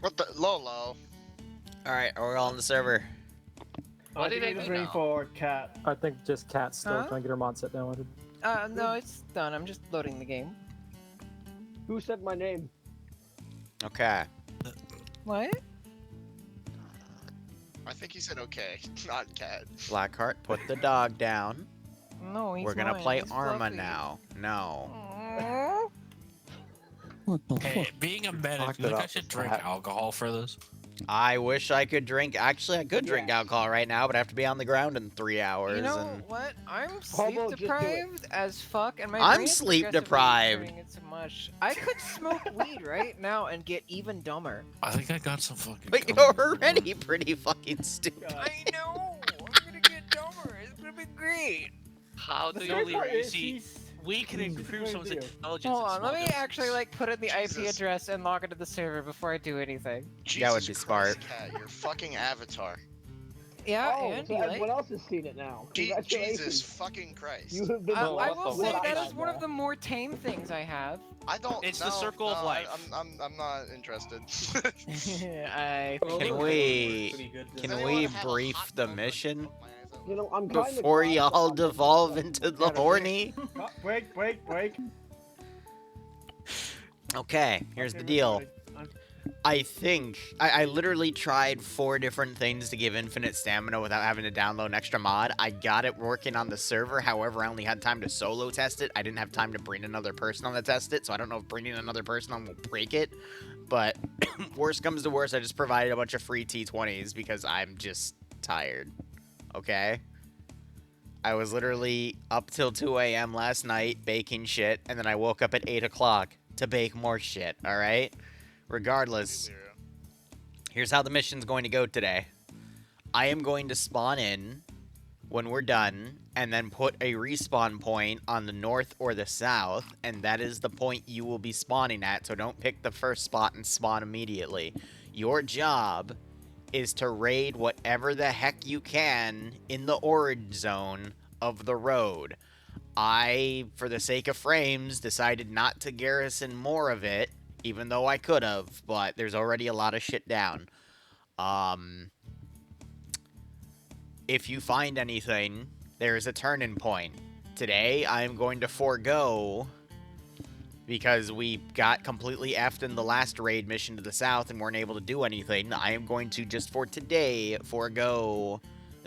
What the Lolo? Alright, we're all on the server. What did I do Waiting now? for Cat. I think just Cat's still Huh? trying to get her mod set downloaded. No, it's done. I'm just loading the game. Who said my name? Okay. What? I think he said okay, not cat. Blackheart, put the dog down. No, he's We're gonna mine. play He's Arma fluffy. now. No. Aw. Hey, being a medic, Fucked you think it I up should with drink that. alcohol for this? I wish I could drink. Actually, I could drink Yes. alcohol right now, but I have to be on the ground in 3 hours. You know and what? I'm Hobo, sleep just do it. deprived as fuck, and my I'm brain is sleep progressively deprived. turning into mush. I could smoke weed right now and get even dumber. I think I got some fucking. But gum. you're already pretty fucking stupid. I know. I'm gonna get dumber. It's gonna be great. How do The you sad leave? part You is see, he's- we can he's improve very someone's deal. intelligence. Hold in on, small let me doses. actually like put in the IP Jesus. address and log into the server before I do anything. That would Jesus be Christ, smart. Cat, your fucking avatar. Yeah, Oh, and so you everyone like? else has seen it now. Congratulations. Jesus fucking Christ. You have been I the will last say one that I is one know. of the more tame things I have. I don't. It's no, the circle of no, life. I'm not interested. I Can we Does we anyone have a brief hot the dog? mission Poke my eyes out? You know, I'm kind before of glad y'all that I'm devolve not- into the horny? Oh, break. Okay, here's the deal. I think I literally tried 4 different things to give infinite stamina without having to download an extra mod. I got it working on the server, however, I only had time to solo test it. I didn't have time to bring another person on to test it, so I don't know if bringing another person on will break it. But worst comes to worst, I just provided a bunch of free T20s because I'm just tired. Okay? I was literally up till 2 a.m. last night baking shit, and then I woke up at 8 o'clock to bake more shit, alright? Regardless, here's how the mission's going to go today. I am going to spawn in when we're done, and then put a respawn point on the north or the south, and that is the point you will be spawning at, so don't pick the first spot and spawn immediately. Your job is to raid whatever the heck you can in the orange zone of the road. I, for the sake of frames, decided not to garrison more of it, even though I could have, but there's already a lot of shit down. If you find anything, there's a turning point. Today, I'm going to forego, because we got completely effed in the last raid mission to the south and weren't able to do anything, I am going to, just for today, forego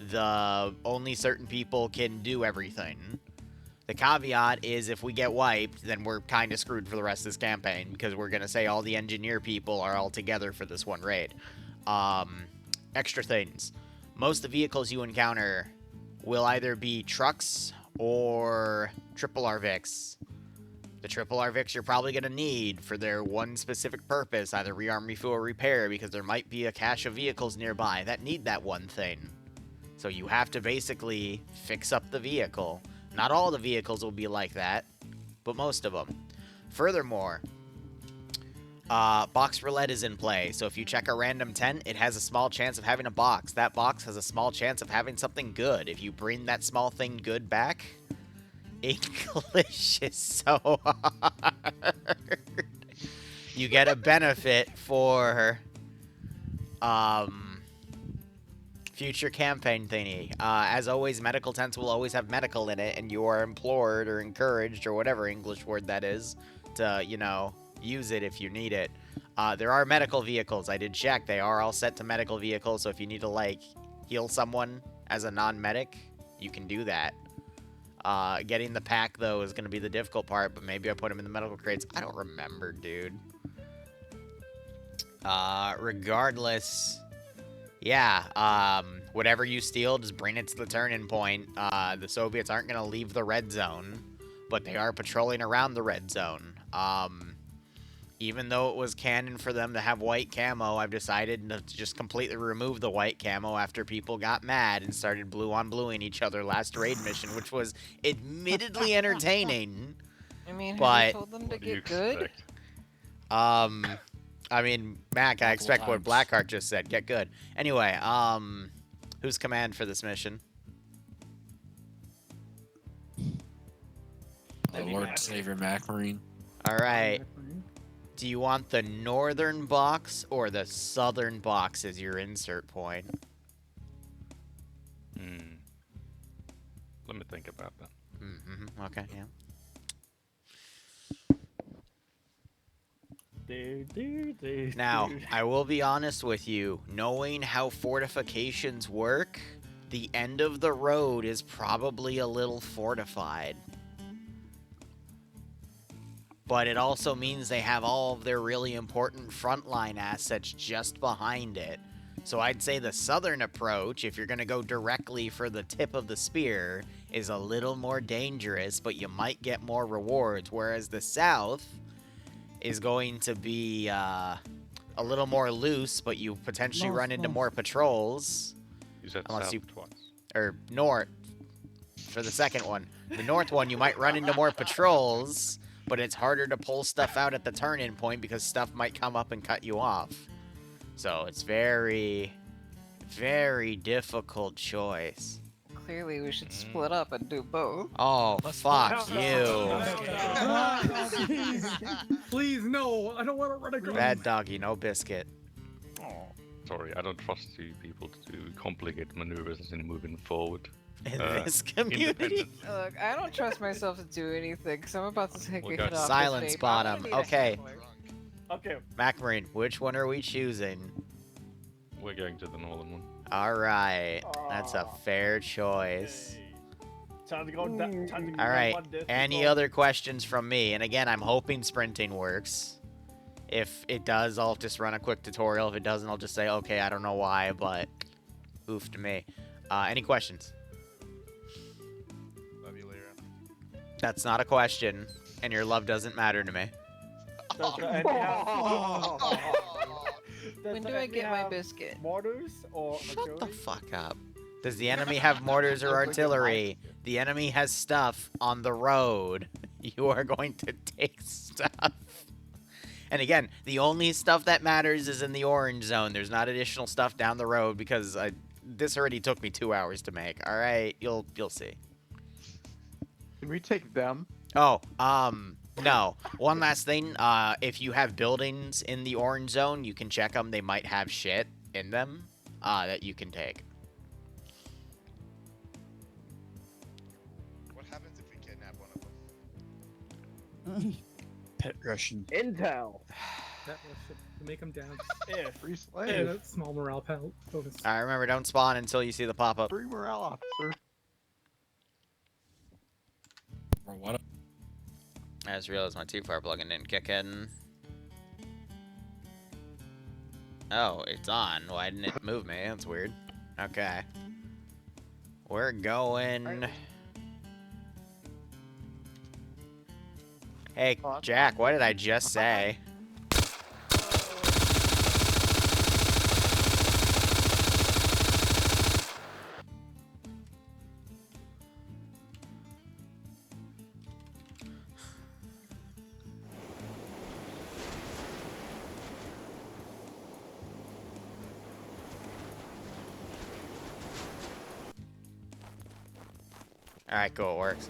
the only certain people can do everything. The caveat is if we get wiped, then we're kind of screwed for the rest of this campaign, because we're going to say all the engineer people are all together for this one raid. Extra things. Most of the vehicles you encounter will either be trucks or triple RVICs. The triple RVICs you're probably going to need for their one specific purpose, either rearm, refuel, or repair, because there might be a cache of vehicles nearby that need that one thing. So you have to basically fix up the vehicle. Not all the vehicles will be like that, but most of them. Furthermore, box roulette is in play, so if you check a random tent, it has a small chance of having a box. That box has a small chance of having something good. If you bring that small thing good back, English is so hard. You get a benefit for future campaign thingy. As always, medical tents will always have medical in it, and you are implored or encouraged, or whatever English word that is, to, you know, use it if you need it. There are medical vehicles. I did check. They are all set to medical vehicles, so if you need to, like, heal someone as a non-medic, you can do that. Getting the pack, though, is going to be the difficult part, but maybe I put them in the medical crates. I don't remember, dude. Regardless... Yeah, whatever you steal, just bring it to the turning point. The Soviets aren't going to leave the red zone, but they are patrolling around the red zone. Even though it was canon for them to have white camo, I've decided to just completely remove the white camo after people got mad and started blue on bluing each other last raid mission, which was admittedly entertaining. I mean, have But- you told them to get good? I mean, Mac, I expect what Blackheart just said. Get good. Anyway, who's command for this mission? The Lord and Savior Mac Marine. All right. Do you want the northern box or the southern box as your insert point? Let me think about that. Okay, yeah. Now, I will be honest with you. Knowing how fortifications work, the end of the road is probably a little fortified. But it also means they have all of their really important frontline assets just behind it. So I'd say the southern approach, if you're going to go directly for the tip of the spear, is a little more dangerous, but you might get more rewards. Whereas the south is going to be a little more loose, but you potentially run into more patrols. You said Unless south you- twice. Or north for the second one. The north one, you might run into more patrols, but it's harder to pull stuff out at the turn-in point because stuff might come up and cut you off. So it's very, very difficult choice. Clearly, we should split up and do both. Oh, fuck you. Please, no. I don't want to run across. Bad doggy, no biscuit. Oh, sorry, I don't trust you people to do complicated maneuvers in moving forward. In this community? Independent. Look, I don't trust myself to do anything, because I'm about to take a We hit got off silence this vape. bottom. I'm gonna need a Okay. handler. Okay. Macmarine, which one are we choosing? We're going to the northern one. Alright, that's a fair choice. Time to go down. Time to go Alright, on this. any other questions from me? And again, I'm hoping sprinting works. If it does, I'll just run a quick tutorial. If it doesn't, I'll just say, okay, I don't know why, but oof to me. Any questions? Love you, Liru. That's not a question, and your love doesn't matter to me. When do I get my biscuit? Mortars or Shut the artillery? fuck up. Does the enemy have mortars or artillery? The enemy has stuff on the road. You are going to take stuff. And again, the only stuff that matters is in the orange zone. There's not additional stuff down the road because this already took me 2 hours to make. All right, you'll see. Can we take them? Oh, no. One last thing. If you have buildings in the orange zone, you can check them. They might have shit in them that you can take. What happens if we kidnap one of them? Pet Russian. Intel. That should make them down. If. Free And slave. a small morale bonus. All right, remember, don't spawn until you see the pop-up. Free morale officer. Bro, what? I just realized my T-Fire plugin didn't kick in. Oh, it's on. Why didn't it move me? That's weird. Okay. We're going... Hey, Jack, what did I just say? Alright, cool, it works.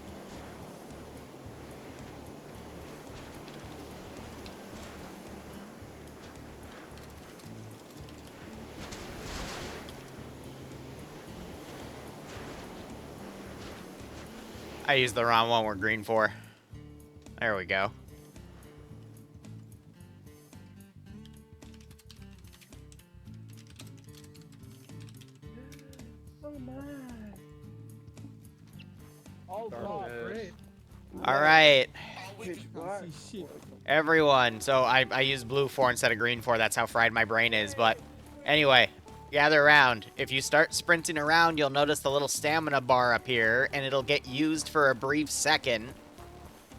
I used the wrong one we're green for. There we go. Oh my. All Oh, good. great. Alright, What? everyone. So I used blue for instead of green for. That's how fried my brain is. But anyway, gather around. If you start sprinting around, you'll notice the little stamina bar up here, and it'll get used for a brief second,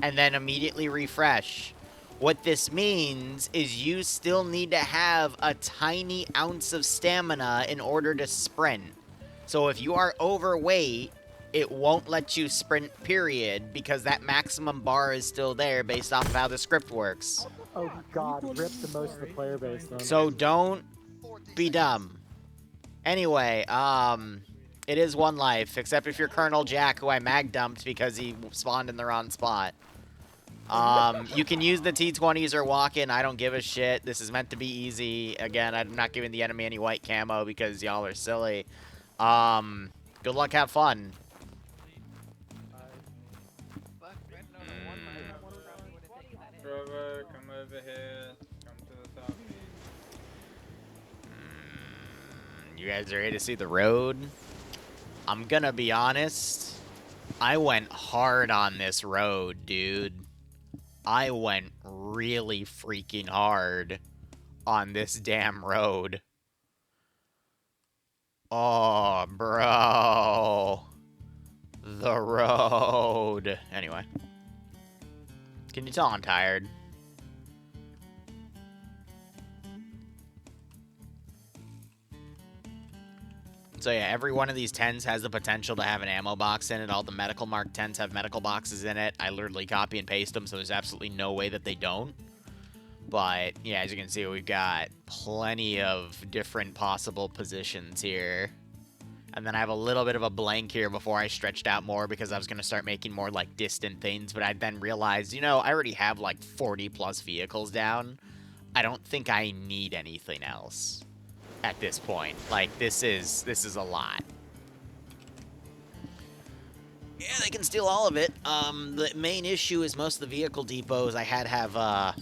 and then immediately refresh. What this means is you still need to have a tiny ounce of stamina in order to sprint. So if you are overweight, it won't let you sprint, period, because that maximum bar is still there based off of how the script works. Oh god, rip the most of the player base then. So don't be dumb. Anyway, it is one life, except if you're Colonel Jack, who I mag dumped because he spawned in the wrong spot. You can use the T20s or walk in. I don't give a shit. This is meant to be easy. Again, I'm not giving the enemy any white camo because y'all are silly. Good luck, have fun. Trevor, come over here. Come to the top. You guys are ready to see the road? I'm gonna be honest. I went hard on this road, dude. I went really freaking hard on this damn road. Oh, bro. The road. Anyway. Can you tell I'm tired? So yeah, every one of these tents has the potential to have an ammo box in it. All the medical mark tents have medical boxes in it. I literally copy and paste them, so there's absolutely no way that they don't. But yeah, as you can see, we've got plenty of different possible positions here. And then I have a little bit of a blank here before I stretched out more because I was going to start making more like distant things. But I then realized, you know, I already have like 40 plus vehicles down. I don't think I need anything else at this point. Like, this is a lot. Yeah, they can steal all of it. The main issue is most of the vehicle depots I have,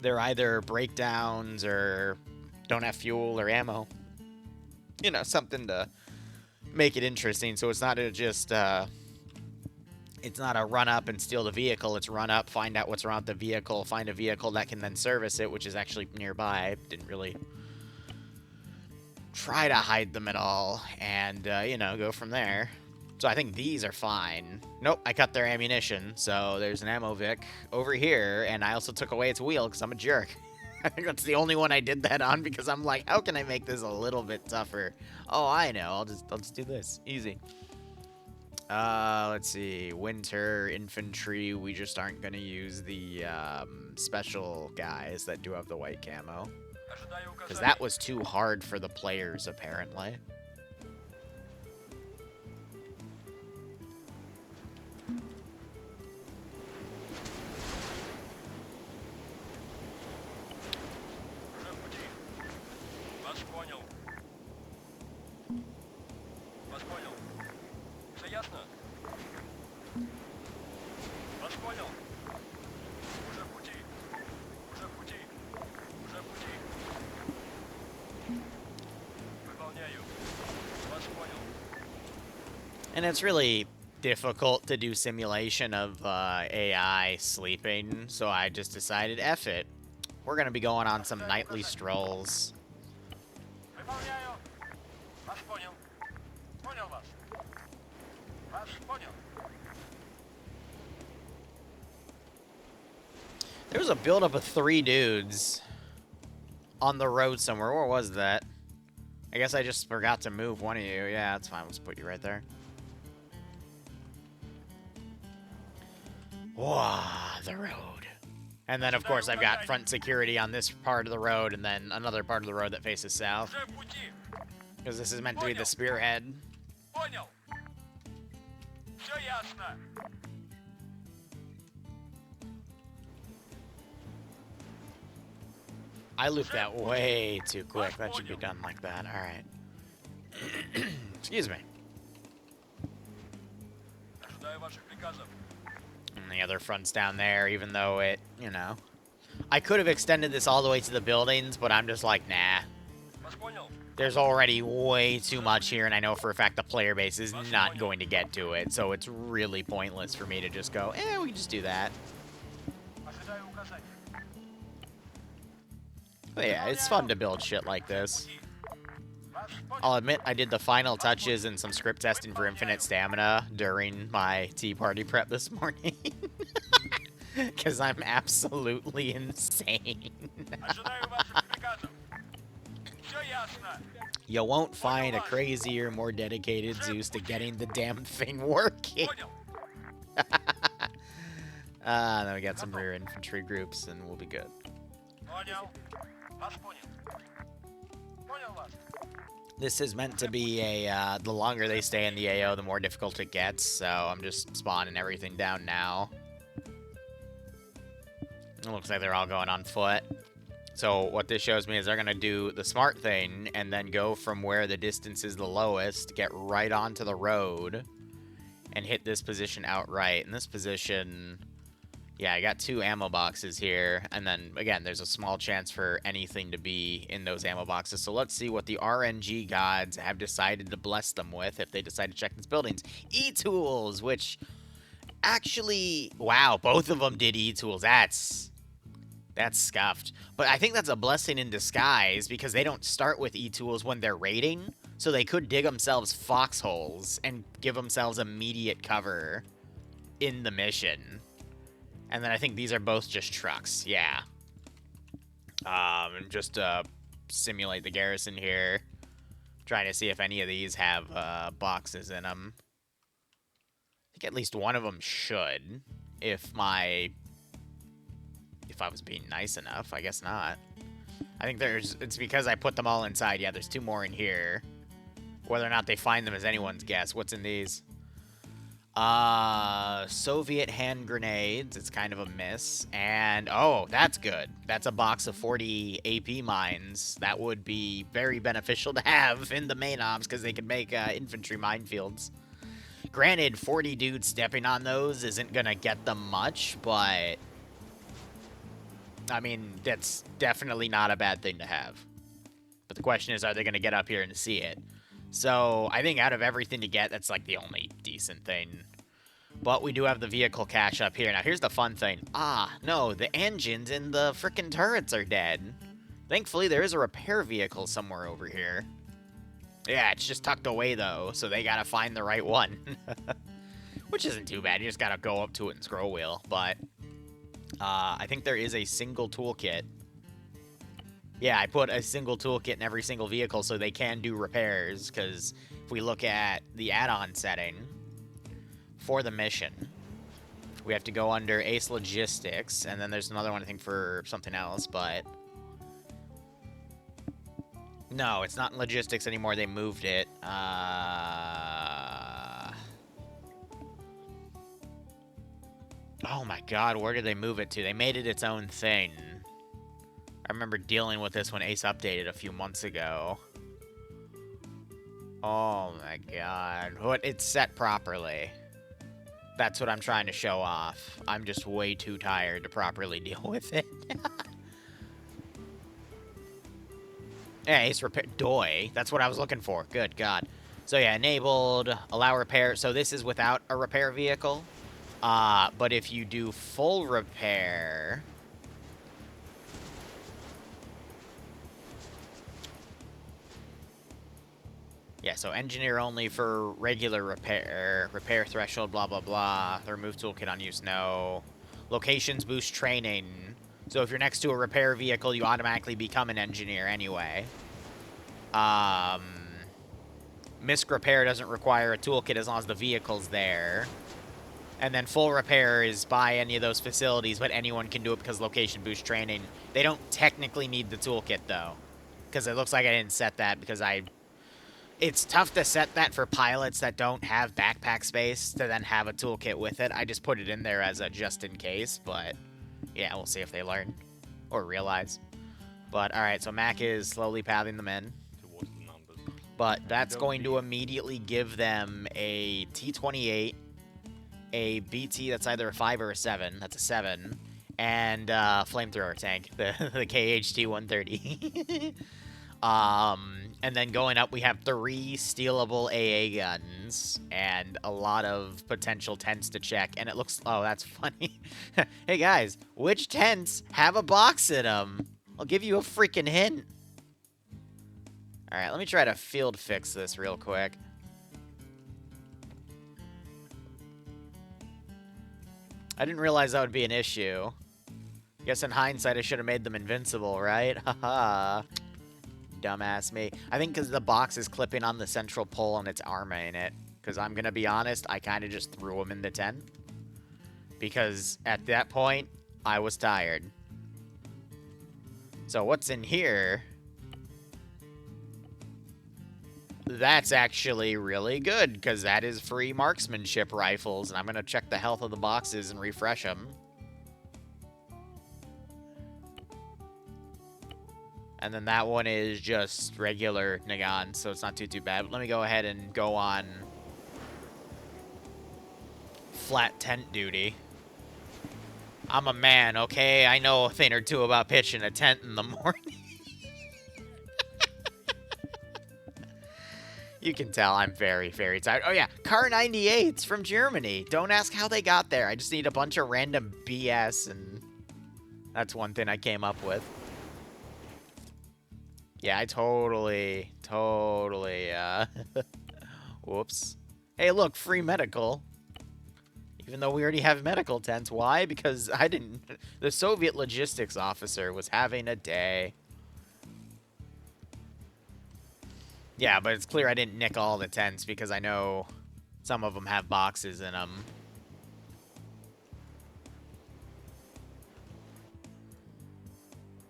they're either breakdowns or don't have fuel or ammo. You know, something to make it interesting. So it's not just, it's not a run up and steal the vehicle. It's run up, find out what's wrong with the vehicle, find a vehicle that can then service it, which is actually nearby. Didn't really try to hide them at all, and, you know, go from there. So I think these are fine. Nope, I cut their ammunition, so there's an ammo Vic over here, and I also took away its wheel because I'm a jerk. I think that's the only one I did that on because I'm like, how can I make this a little bit tougher? Oh, I know, I'll just do this. Easy. Let's see. Winter, infantry, we just aren't gonna use the, special guys that do have the white camo. Because that was too hard for the players, apparently. And it's really difficult to do simulation of AI sleeping, so I just decided, F it. We're going to be going on some nightly strolls. There was a buildup of 3 dudes on the road somewhere. Where was that? I guess I just forgot to move one of you. Yeah, that's fine. Let's put you right there. Wow, the road. And then, of course, I've got front security on this part of the road and then another part of the road that faces south. Because this is meant to be the spearhead. I looped that way too quick. That should be done like that. All right. Excuse me. And the other front's down there, even though it, you know. I could have extended this all the way to the buildings, but I'm just like, nah. There's already way too much here, and I know for a fact the player base is not going to get to it, so it's really pointless for me to just go, we can just do that. But yeah, it's fun to build shit like this. I'll admit I did the final touches and some script testing for infinite stamina during my tea party prep this morning. Because I'm absolutely insane. You won't find a crazier, more dedicated Zeus to getting the damn thing working. Then we got some rear infantry groups and we'll be good. This is meant to be a, the longer they stay in the AO, the more difficult it gets, so I'm just spawning everything down now. It looks like they're all going on foot. So what this shows me is they're going to do the smart thing and then go from where the distance is the lowest, get right onto the road, and hit this position outright. In this position, yeah, I got 2 ammo boxes here. And then, again, there's a small chance for anything to be in those ammo boxes. So let's see what the RNG gods have decided to bless them with if they decide to check these buildings. E-tools, which actually, wow, both of them did E-tools. That's scuffed. But I think that's a blessing in disguise because they don't start with E-tools when they're raiding. So they could dig themselves foxholes and give themselves immediate cover in the mission. And then I think these are both just trucks. Yeah. And just to simulate the garrison here. Trying to see if any of these have boxes in them. I think at least one of them should. If I was being nice enough. I guess not. I think it's because I put them all inside. Yeah, there's 2 more in here. Whether or not they find them is anyone's guess. What's in these? Soviet hand grenades. It's kind of a miss. And, oh, that's good. That's a box of 40 AP mines. That would be very beneficial to have in the main ops because they could make infantry minefields. Granted, 40 dudes stepping on those isn't going to get them much, but I mean, that's definitely not a bad thing to have. But the question is, are they going to get up here and see it? So, I think out of everything to get, that's like the only decent thing. But we do have the vehicle cache up here. Now, here's the fun thing. Ah, no, the engines and the frickin' turrets are dead. Thankfully, there is a repair vehicle somewhere over here. Yeah, it's just tucked away, though, so they gotta find the right one. Which isn't too bad. You just gotta go up to it and scroll wheel. But I think there is a single toolkit. Yeah, I put a single toolkit in every single vehicle so they can do repairs, because if we look at the add-on setting for the mission, we have to go under Ace Logistics, and then there's another one, I think, for something else, but no, it's not in Logistics anymore. They moved it. Oh my god, where did they move it to? They made it its own thing. I remember dealing with this when Ace updated a few months ago. Oh my god. What? It's set properly. That's what I'm trying to show off. I'm just way too tired to properly deal with it. Yeah, Ace repair. Doi. That's what I was looking for. Good god. So yeah, enabled, allow repair. So this is without a repair vehicle. But if you do full repair, yeah, so engineer only for regular repair, repair threshold, blah, blah, blah. The remove toolkit on use, no. Locations boost training. So if you're next to a repair vehicle, you automatically become an engineer anyway. Misc repair doesn't require a toolkit as long as the vehicle's there. And then full repair is by any of those facilities, but anyone can do it because location boost training. They don't technically need the toolkit, though. Because it looks like I didn't set that because it's tough to set that for pilots that don't have backpack space to then have a toolkit with it. I just put it in there as a just in case, but yeah, we'll see if they learn or realize. But alright, so Mac is slowly pathing them in. Towards the numbers. But that's going to immediately give them a T-28, a BT that's either a 5 or a 7. That's a 7. And flamethrower tank, the KHT-130. And then going up, we have 3 stealable AA guns and a lot of potential tents to check. And it looks... Oh, that's funny. Hey, guys, which tents have a box in them? I'll give you a freaking hint. All right, let me try to field fix this real quick. I didn't realize that would be an issue. Guess in hindsight, I should have made them invincible, right? Haha. Dumbass me. I think because the box is clipping on the central pole and it's armoring it. Because I'm going to be honest, I kind of just threw them in the tent. Because at that point, I was tired. So what's in here? That's actually really good, because that is free marksmanship rifles, and I'm going to check the health of the boxes and refresh them. And then that one is just regular Nagan, so it's not too bad. But let me go ahead and go on flat tent duty. I'm a man, okay? I know a thing or two about pitching a tent in the morning. You can tell I'm very, very tired. Oh, yeah. Car 98's from Germany. Don't ask how they got there. I just need a bunch of random BS, and that's one thing I came up with. Yeah, I totally, whoops. Hey, look, free medical. Even though we already have medical tents. Why? Because I didn't... The Soviet logistics officer was having a day. Yeah, but it's clear I didn't nick all the tents because I know some of them have boxes in them.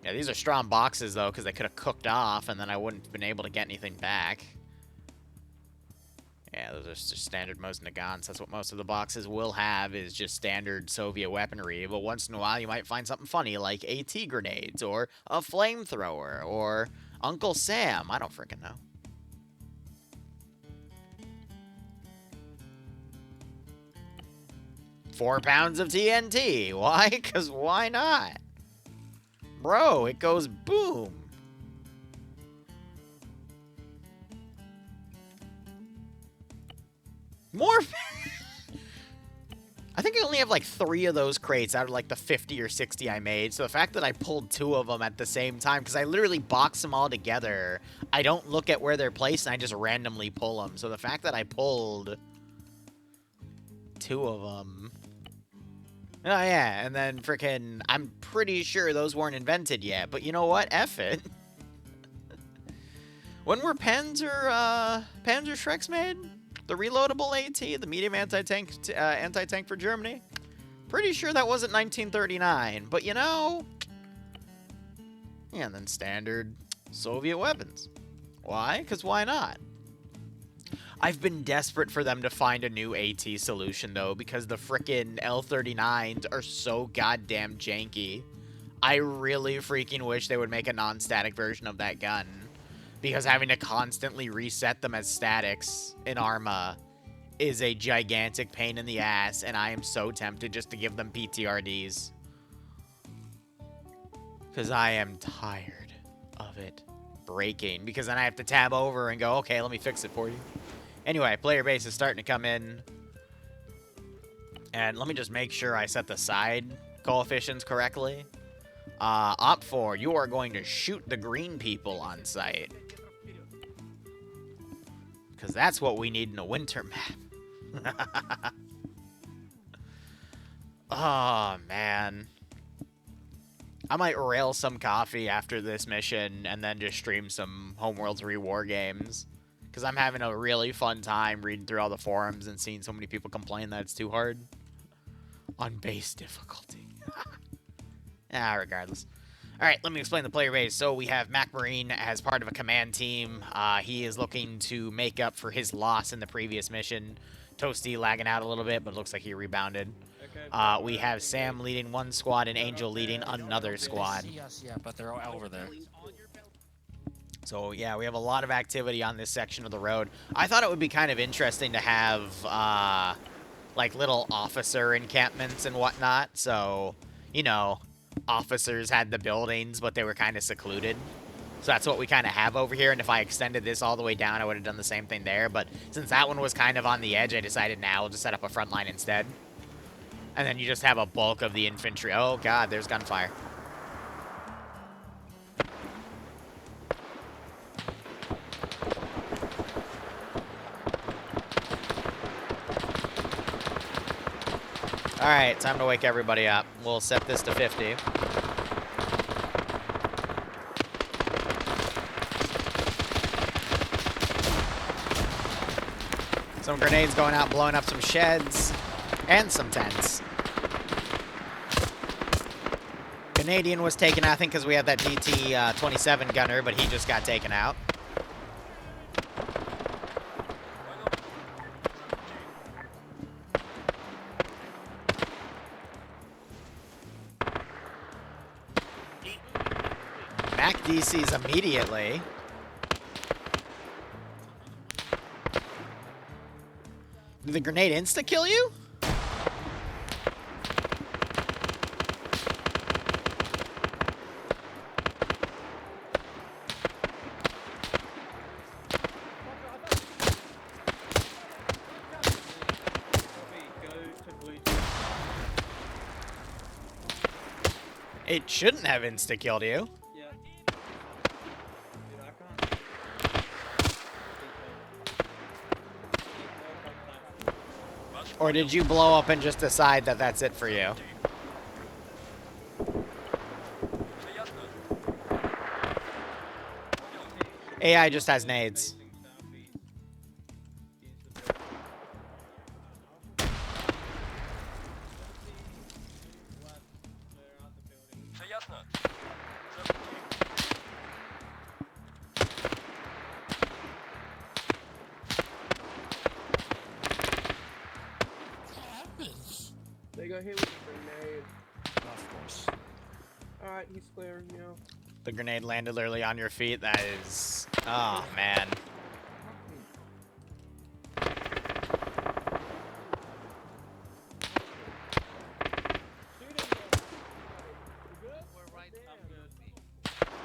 Yeah, these are strong boxes, though, because they could have cooked off, and then I wouldn't have been able to get anything back. Yeah, those are just standard most Nagans. That's what most of the boxes will have, is just standard Soviet weaponry. But once in a while, you might find something funny, like AT grenades, or a flamethrower, or Uncle Sam. I don't freaking know. $4 pounds of TNT. Why? Because why not? Bro, it goes boom. More. I think I only have like 3 of those crates out of like the 50 or 60 I made. So the fact that I pulled 2 of them at the same time, because I literally box them all together. I don't look at where they're placed, and I just randomly pull them. So the fact that I pulled 2 of them. Oh, yeah, and then frickin', I'm pretty sure those weren't invented yet, but you know what? F it. When were Panzer Shreks made? The reloadable AT, the medium anti-tank for Germany? Pretty sure that wasn't 1939, but you know... Yeah, and then standard Soviet weapons. Why? Because why not? I've been desperate for them to find a new AT solution, though, because the frickin' L-39s are so goddamn janky. I really freaking wish they would make a non-static version of that gun, because having to constantly reset them as statics in Arma is a gigantic pain in the ass, and I am so tempted just to give them PTRDs. Because I am tired of it breaking, because then I have to tab over and go, okay, let me fix it for you. Anyway, player base is starting to come in. And let me just make sure I set the side coefficients correctly. Op4, you are going to shoot the green people on site. Because that's what we need in a winter map. Oh, man. I might rail some coffee after this mission and then just stream some Homeworld 3 war games. Because I'm having a really fun time reading through all the forums and seeing so many people complain that it's too hard. On base difficulty. Regardless. Alright, let me explain the player base. So we have Mac Marine as part of a command team. He is looking to make up for his loss in the previous mission. Toasty lagging out a little bit, but it looks like he rebounded. We have Sam leading one squad and Angel leading another squad. Yes, yeah, but they're all over there. So, yeah, we have a lot of activity on this section of the road. I thought it would be kind of interesting to have, like, little officer encampments and whatnot. So, you know, officers had the buildings, but they were kind of secluded. So that's what we kind of have over here. And if I extended this all the way down, I would have done the same thing there. But since that one was kind of on the edge, I decided now we'll just set up a front line instead. And then you just have a bulk of the infantry. Oh, God, there's gunfire. Alright, time to wake everybody up. We'll set this to 50. Some grenades going out, blowing up some sheds and some tents. Canadian was taken out, I think, because we had that DT-27 gunner, but he just got taken out. Jack DCs immediately. Did the grenade insta-kill you? It shouldn't have insta-killed you. Yeah. Dude, I can't. Or did you blow up and just decide that that's it for you? AI just has nades. They got hit with a grenade. Of course. Alright, he's clear, you know. The grenade landed literally on your feet. That is... Oh, man.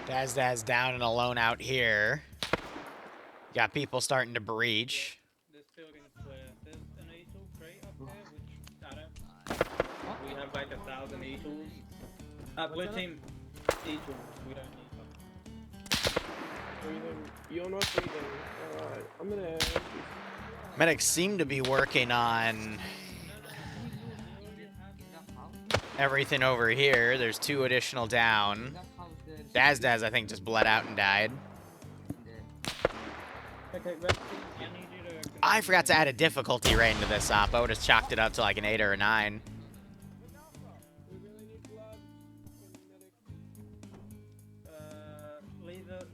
Daz down and alone out here. Got people starting to breach. This building's clear. There's an E-tool crate up there, which I don't. We have like 1,000 E-tools. Blue team E-tools. We don't need them. You're not breathing. Alright, I'm gonna. Medics seem to be working on everything over here. There's 2 additional down. Daz, I think, just bled out and died. Okay, red team, I need you to. I forgot to add a difficulty rating to this op. I would have chalked it up to like an 8 or a 9. Leave it.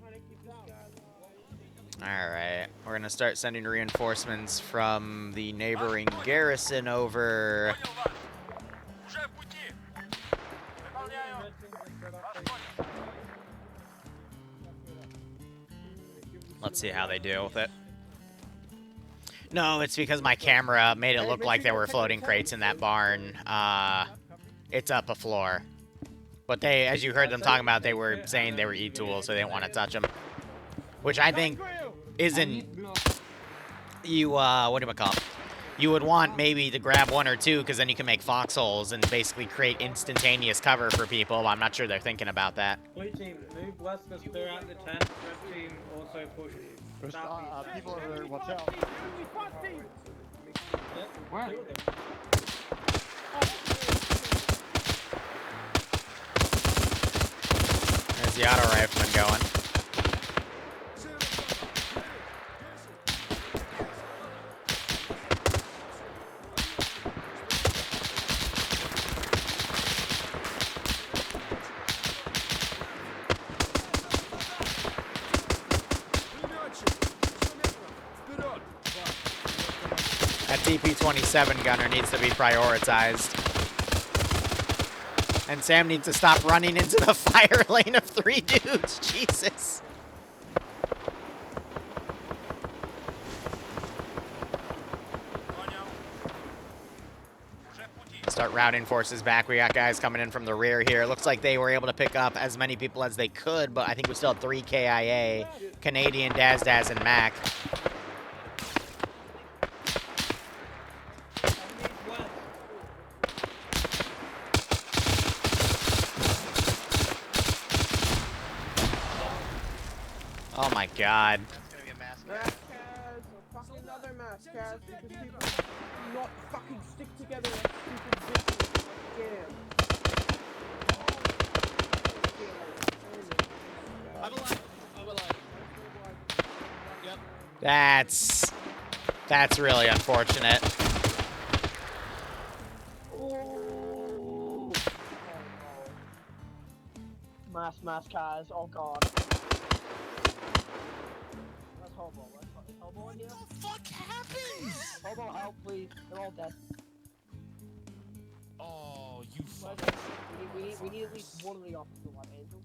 Alright, we're gonna start sending reinforcements from the neighboring garrison over. Let's see how they deal with it. No, it's because my camera made it look like there were floating crates in that barn. It's up a floor. But they, as you heard them talking about, they were saying they were E-tools, so they didn't want to touch them. Which I think isn't... You, whatchamacallit? You would want maybe to grab 1 or 2, because then you can make foxholes and basically create instantaneous cover for people. I'm not sure they're thinking about that. Blue team, move west, let's clear out the tent. Red team, also push There's southeast. people over there, watch out. Where? There's the auto rifleman going. That DP-27 gunner needs to be prioritized. And Sam needs to stop running into the fire lane of 3 dudes. Jesus. Start routing forces back. We got guys coming in from the rear here. It looks like they were able to pick up as many people as they could, but I think we still have 3 KIA, Canadian, Daz, and Mac. Oh my god. That's gonna be a mass Mass Kaz, or fucking another mass Kaz, because people do not fucking stick together like stupid bitches. Damn. I'm alive. I'm alive. Yep. That's really unfortunate. Ooh. Mass Kaz, oh god. Let's hobo. Let's hobo in here. What the fuck happened? Hobo, help, please. They're all dead. Oh, you fuck. We need at least one of the officers alive, Angel.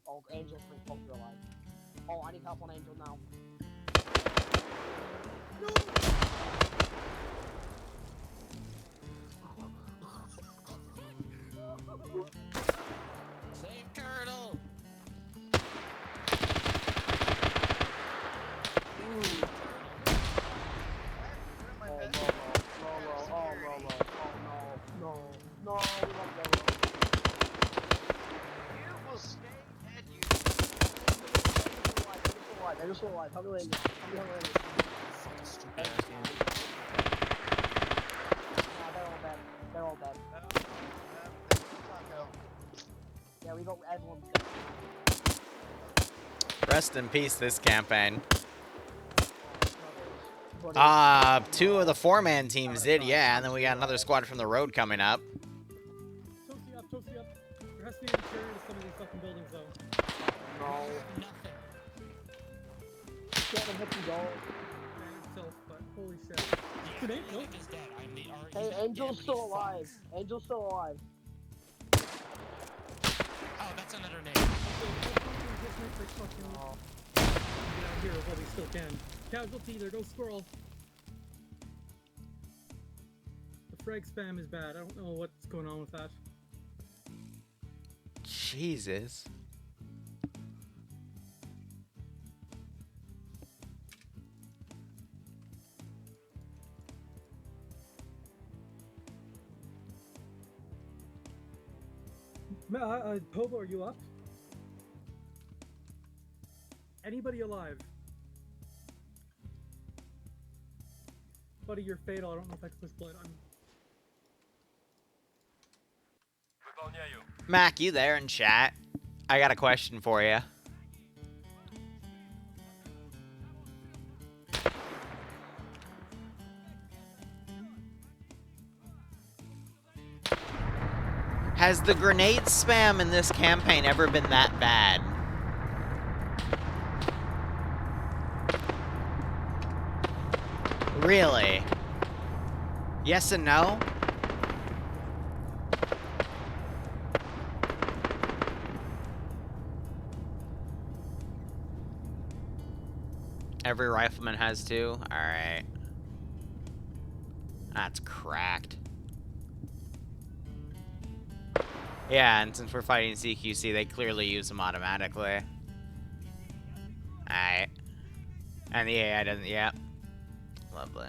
Oh, Angel's pretty close to alive. Oh, I need help on Angel now. Save turtle. No, we won't go. You will stay dead, you. Angel's still alive. Help me land. Help me land. Fucking stupid ass game. Nah, they're all dead. They're all dead. Yeah, we got everyone dead. Rest in peace, this campaign. Brothers. Two of the 4-man teams did, yeah, and then we got another squad from the road coming up. Toasty up, toasty up. There has to be an interior to some of these fucking buildings, though. No. Nothing. Can't hit the goal. Man itself, but holy shit. Grenade? Nope. Is dead. I'm the Hey, Angel's still alive. Angel's still alive. Oh, that's another name. Get out here while we still can. Casualty, there goes squirrel. The frag spam is bad. I don't know what's going on with that. Jesus. Hobo, are you up? Anybody alive? Buddy, you're fatal. I don't know if I can push blood. Mac, you there in chat? I got a question for you. Has the grenade spam in this campaign ever been that bad? Really? Yes and no? Every rifleman has two? Alright. That's cracked. Yeah, and since we're fighting CQC, they clearly use them automatically. Alright. And the AI doesn't, yeah. Lovely.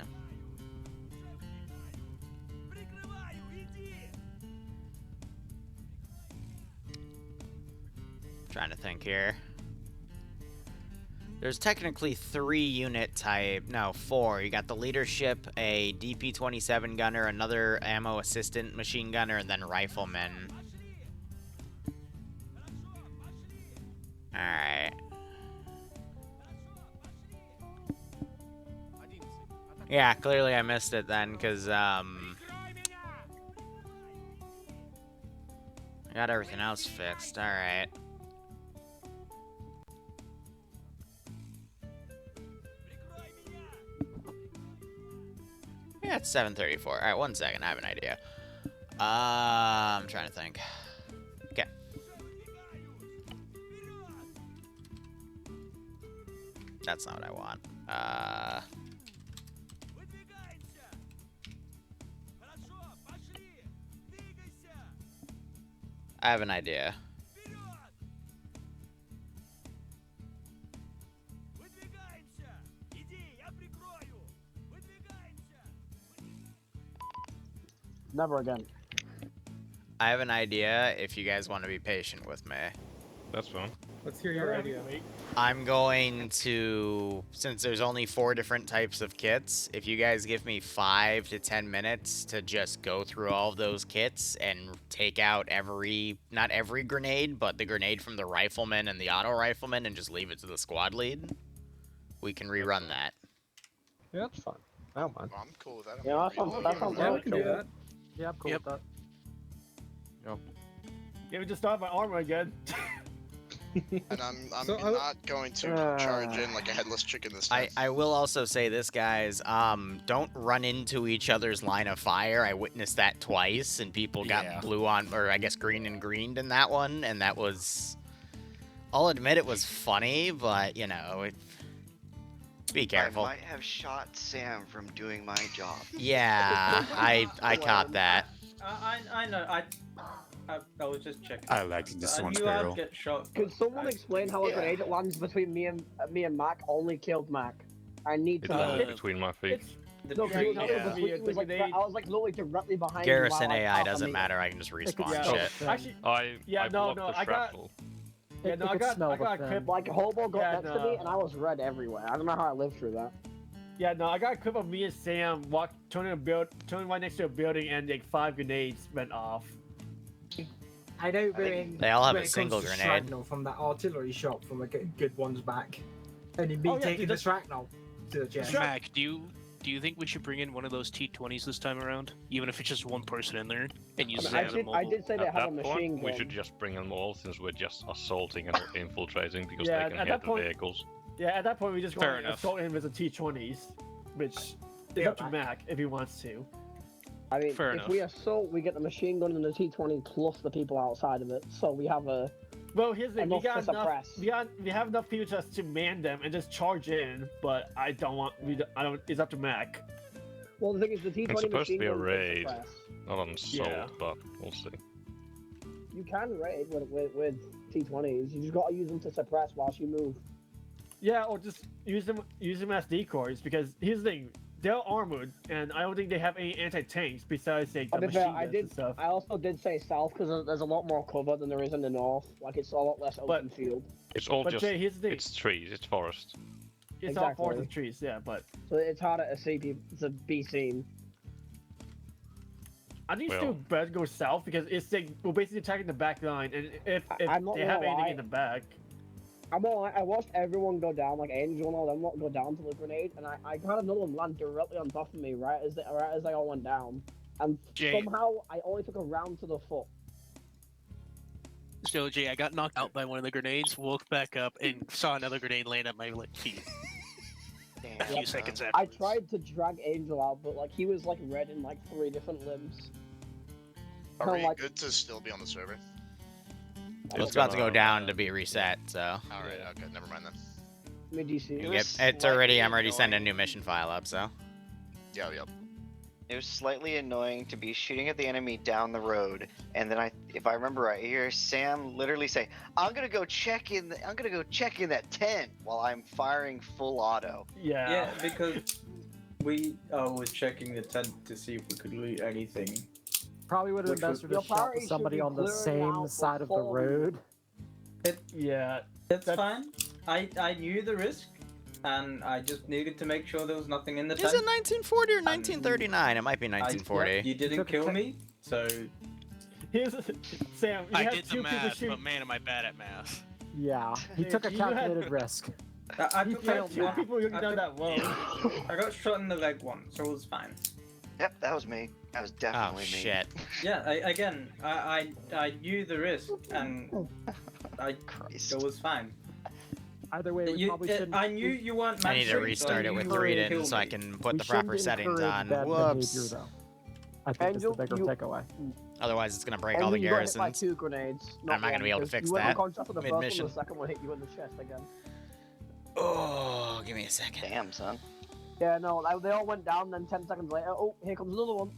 Trying to think here. There's technically 3 unit type, no, 4. You got the leadership, a DP-27 gunner, another ammo assistant machine gunner, and then rifleman. Alright. Yeah, clearly I missed it then, because, I got everything else fixed, alright. Yeah, it's 7:34. Alright, 1 second, I have an idea. I'm trying to think. Okay. That's not what I want. I have an idea. Never again. I have an idea if you guys want to be patient with me. That's fine. Let's hear your idea. I'm going to, since there's only 4 different types of kits, if you guys give me 5 to 10 minutes to just go through all of those kits and take out not every grenade, but the grenade from the rifleman and the auto rifleman and just leave it to the squad lead, we can rerun that. Yeah, that's fun. I don't mind. Well, I'm cool with that. I'm Yeah, gonna that sounds reload. Yeah, we can do cool. that. Yeah, I'm cool with that. Yeah, we just start my armor again. And I'm So not going to charge in like a headless chicken this time. I will also say this, guys, don't run into each other's line of fire. I witnessed that twice, and people got blue on, or I guess green and greened in that one, and that was I'll admit it was funny, but you know, be careful. I might have shot Sam from doing my job. Yeah, I caught that. I know. I was just checking. I like this I one's knew I'd barrel. get shot. Could someone explain how a grenade that lands between me and Mac only killed Mac? I need It to. landed between my feet. The No, tree, because yeah. it was like, I was like literally directly behind Garrison you while, like, AI half a doesn't meter. matter. I can just respawn Yeah. shit. Actually, I blocked the I got. shrapnel. Yeah, no, I got a clip. Like Hobo got Yeah, next to me and I was red everywhere. I don't know how I lived through that. Yeah, no, I got a clip of me and Sam turning right next to a building, and like 5 grenades went off. I know when They all have when a it single comes to grenade. shrapnel from that artillery shot from a good one's back. Only me Oh, yeah, taking dude, the that's- shrapnel to the chest. Mac, do you think we should bring in one of those T-20s this time around, even if it's just one person in there, and use I it as a did- mobile? I did say they At have a that machine point, we gun. should just bring them all since we're just assaulting and not infiltrating because Yeah, they can at hear that the point- vehicles. Yeah, at that point we just Fair want to enough. assault him with the T-20s, which is Yeah, up to Mac if he wants to. I mean, Fair if enough. we assault, we get the machine gun and the T-20 plus the people outside of it. So we have a. Well, here's the thing: we Enough got to enough. suppress. We have enough people just to man them and just charge in. But I don't want. I don't. It's up to Mac. Well, the thing is, the T-20 It's supposed to machine be a gun can raid, suppress. not an assault, Yeah. but we'll see. You can raid with T-20s. You just gotta use them to suppress whilst you move. Yeah, or just use them as decoys, because here's the thing: they're armored, and I don't think they have any anti-tanks besides like the To be fair, machine guns and stuff. I also did say south because there's a lot more cover than there is in the north. Like it's a lot less open field. It's all But just, Jay, here's the thing: it's trees, it's forest. it's all Exactly. forest and trees. Yeah, but So it's harder to see people to be seen. I think it's Well- still better to go south because it's like we're basically attacking the back line, and if I'm not they have gonna anything lie. in the back, I'm all right. I watched everyone go down, like Angel and all them go down to the grenade, and I had another one land directly on top of me right as they all went down, and Jay. somehow I only took a round to the foot. So Jay, I got knocked out by one of the grenades, woke back up, and saw another grenade land at my feet. A few seconds after. I tried to drag Angel out, but like he was like red in like 3 different limbs. Are Kinda we like- good to still be on the server? It's about to go down to be reset, so. Alright, okay, never mind then. Mid-DC. Yep, it's already. I'm already sending a new mission file up, so. Yep. It was slightly annoying to be shooting at the enemy down the road, and then if I remember right, I hear Sam literally say, "I'm gonna go check in that tent," while I'm firing full auto. yeah. Yeah, because we was checking the tent to see if we could loot anything. Probably would have Which been was- best to Your have shot party should somebody be on the clearing out same side of the before we- road. Yeah, It's fine. I knew the risk, and I just needed to make sure there was nothing in the Is tent. it 1940 or 1939? It might be Yeah, 1940. you didn't Took a kill check. me, so here's Sam. You I have did the 2 people math, shooting. but man, am I bad at math. Yeah, he took a You had- calculated risk. I He took failed like Two math. people looking I down took- that road. I got shot in the leg once, so it was fine. Yep, that was me. That was Oh definitely me. shit. Yeah, I knew the risk, and Christ. it was fine. Either way, we probably shouldn't. I knew you weren't. I need to matching, restart so it with you were gonna Raate kill so I me. can put we the proper shouldn't settings encourage on. bad Whoops. behavior, though. I think Angel, that's the bigger you- takeaway. Otherwise, it's gonna break all the Angel, you got hit by garrisons. 2 grenades. I'm not gonna one, be able to because fix you went on that contact with the first mid-mission. one, the second one hit you in the chest again. Oh, give me a second. Damn, son. Yeah, no, they all went down, then 10 seconds later, oh, here comes another one.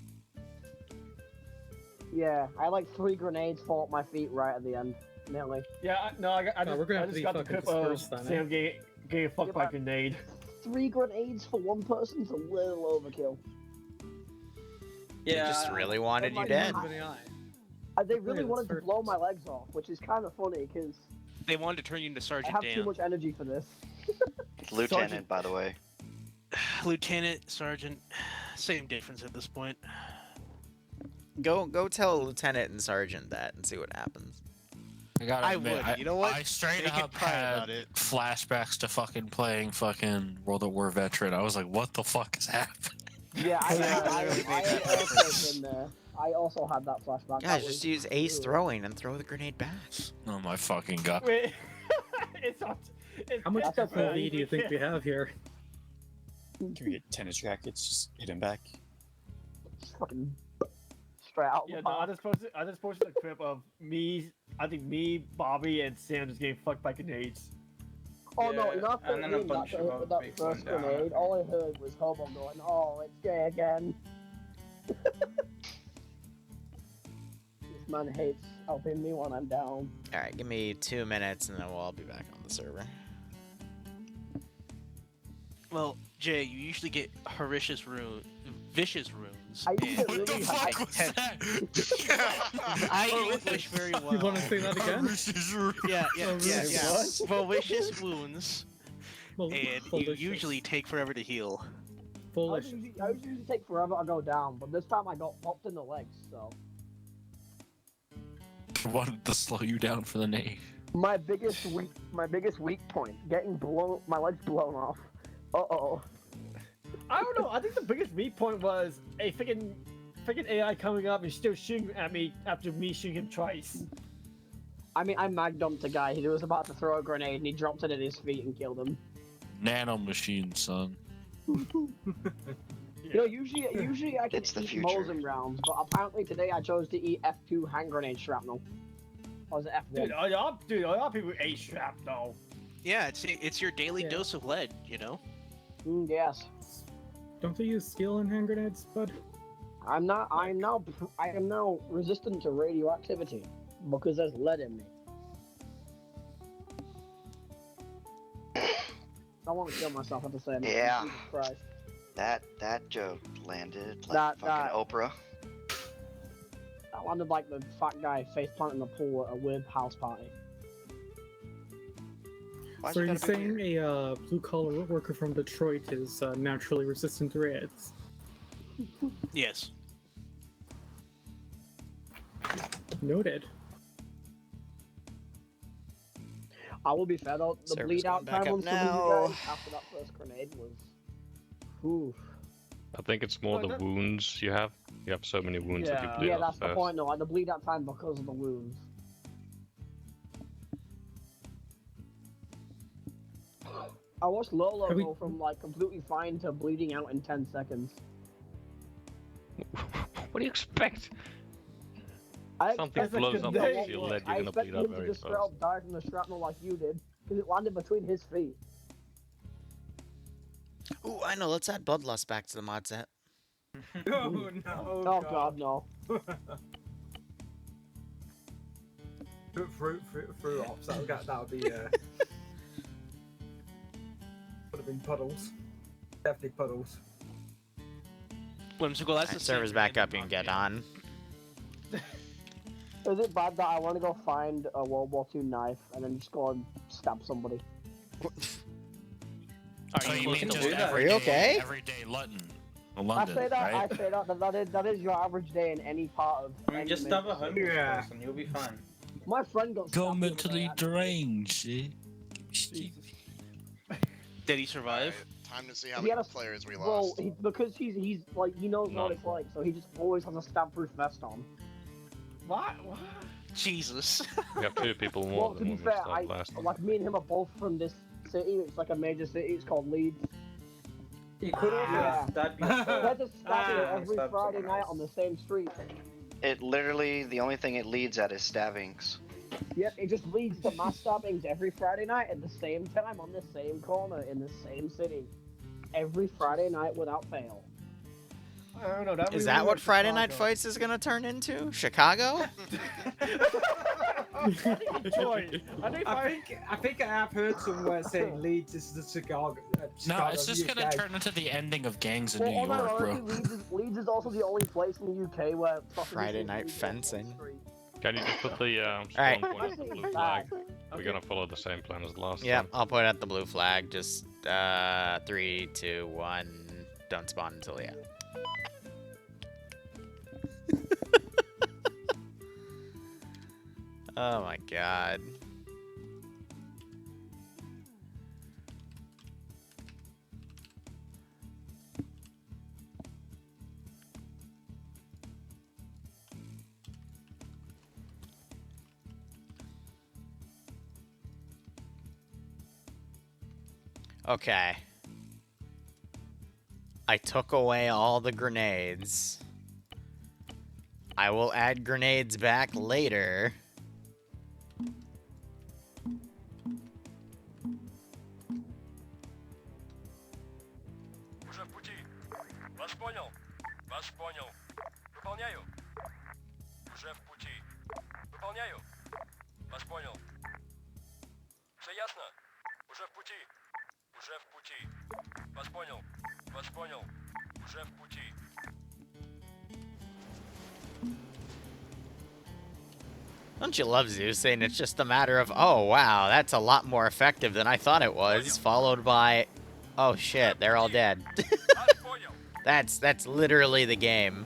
Yeah, I had like 3 grenades fall at my feet right at the end. Nearly. Yeah, I just, we're gonna I have to just be got the fucking clip of dispersed then, eh? Sam getting fucked by a grenade. 3 grenades for 1 person's a little overkill. They Yeah, just really wanted you dead. They really that's wanted to fair. blow my legs off, which is kind of funny because They wanted to turn you into I Sergeant have too Dan. much energy for this. Lieutenant, by the way. Lieutenant, Sergeant, same difference at this point. Go tell Lieutenant and Sergeant that and see what happens. I would. You know what? I straight They can up cry had about it. flashbacks to fucking playing fucking World at War Veteran. I was like, what the fuck is happening? Yeah, I also been there. I also had that flashback. Guys, just use ace throwing and throw the grenade back. Oh my fucking god. Wait, it's not. How much That's okay. FOV do you think we have here? Can we get tennis rackets? Just hit him back. Fucking straight out. Yeah, no, I just posted a clip of me. I think me, Bobby, and Sam just getting fucked by grenades. Oh no, you know after and then a hitting bunch that, of with that big first one down, grenade, all I heard was Hobo going, "Oh, it's gay again." This man hates helping me when I'm down. All right, give me 2 minutes and then we'll all be back on the server. Well, Jay, you usually get vicious runes. I usually get What the really fuck was that? I English very well. You want to say that again? Yeah. What? Malicious wounds, and you Malicious. usually take forever to heal. I usually take forever to go down, but this time I got popped in the legs, so. Wanted to slow you down for the nade. My biggest weak point, getting my legs blown off. Uh-oh. I don't know. I think the biggest weak point was a freaking AI coming up and still shooting at me after me shooting him twice. I mean, I mag dumped a guy. He was about to throw a grenade and he dropped it at his feet and killed him. Nano machine, son. You know, usually I can It's the eat future. Mosin rounds, but apparently today I chose to eat F2 hand grenade shrapnel. Or was it F1? Dude, a lot of people ate shrapnel. Yeah, it's your daily dose of lead, you know. Yes. Don't they use steel in hand grenades, bud? I am now resistant to radioactivity because there's lead in me. I want to kill myself at the same time. Yeah. Jesus Christ. That joke landed like fucking Oprah. I landed like the fat guy face plant in the pool at a weird house party. So you're saying a blue-collar worker from Detroit is naturally resistant to radiants? Yes. Noted. I will be fair though, the Server's bleed out going back time up on some of now. you guys after that first grenade was... Oof. I think it's more the wounds you have. You have so many wounds that you bleed Yeah, out that's the first. point though, like the bleed out time because of the wounds. I watched Lolo go from like completely fine to bleeding out in 10 seconds. What do you expect? Something expected blows him up to the die- shield lead, I you're gonna expected bleed out him to very just straight fast. up die from the shrapnel like you did, because it landed between his feet. Ooh, I know. Let's add Bloodlust back to the mod set. Oh no! Oh god, no. Fruit ops. That would be. Would have been puddles. Definitely puddles. Whimsical, that's Alright, the server's back up. You can get on. Is it bad that I want to go find a World War II knife and then just go and stab somebody? So you mean just Are you okay? everyday London, I say that, right? I say that is your average day in any part of. I mean, just any stab a major city. homeless person, you'll be fine. My friend got Go stabbed the other mentally day, actually. deranged, eh? Did he survive? Time to see how He had many a- players we Well, lost. because he's like he knows what it's like, so he just always has a stab-proof vest on. What? Jesus. We have 2 people Well, more to than be when we fair, started last time. like me and him are both from this city. It's like a major city. It's called Leeds. You could also Yeah. stab There's yourself. a statue every Stab Friday someone night else. on the same street. It literally, the only thing it leads at is stabbings. Yep, it just leads to mass stabbings every Friday night at the same time on the same corner in the same city. Every Friday night without fail. I don't know. That Is really that what was Friday Night Chicago. Fights is gonna turn into? Chicago? Detroit. I think I have heard somewhere saying Leeds is the Chicago. No, Chicago it's just gonna UK. turn into the ending of Gangs in Well, New York, bro. Leeds is also the only place in the UK where Friday Night Fencing. Can you just put the Alright. spawn point at the blue flag? We're gonna follow the same plan as last Yep, time. I'll put it at the blue flag. Just 3, 2, 1. Don't spawn until yeah. Oh my god. Okay. I took away all the grenades. I will add grenades back later. Уже в пути. Вас понял. Вас понял. Выполняю. Уже в пути. Выполняю. Вас понял. Все ясно? Уже в пути. Уже в пути. Вас понял. Вас понял. Уже в пути. Don't you love Zeus saying it's just a matter of, oh wow, that's a lot more effective than I thought it was, followed by, oh shit, they're all dead. That's literally the game.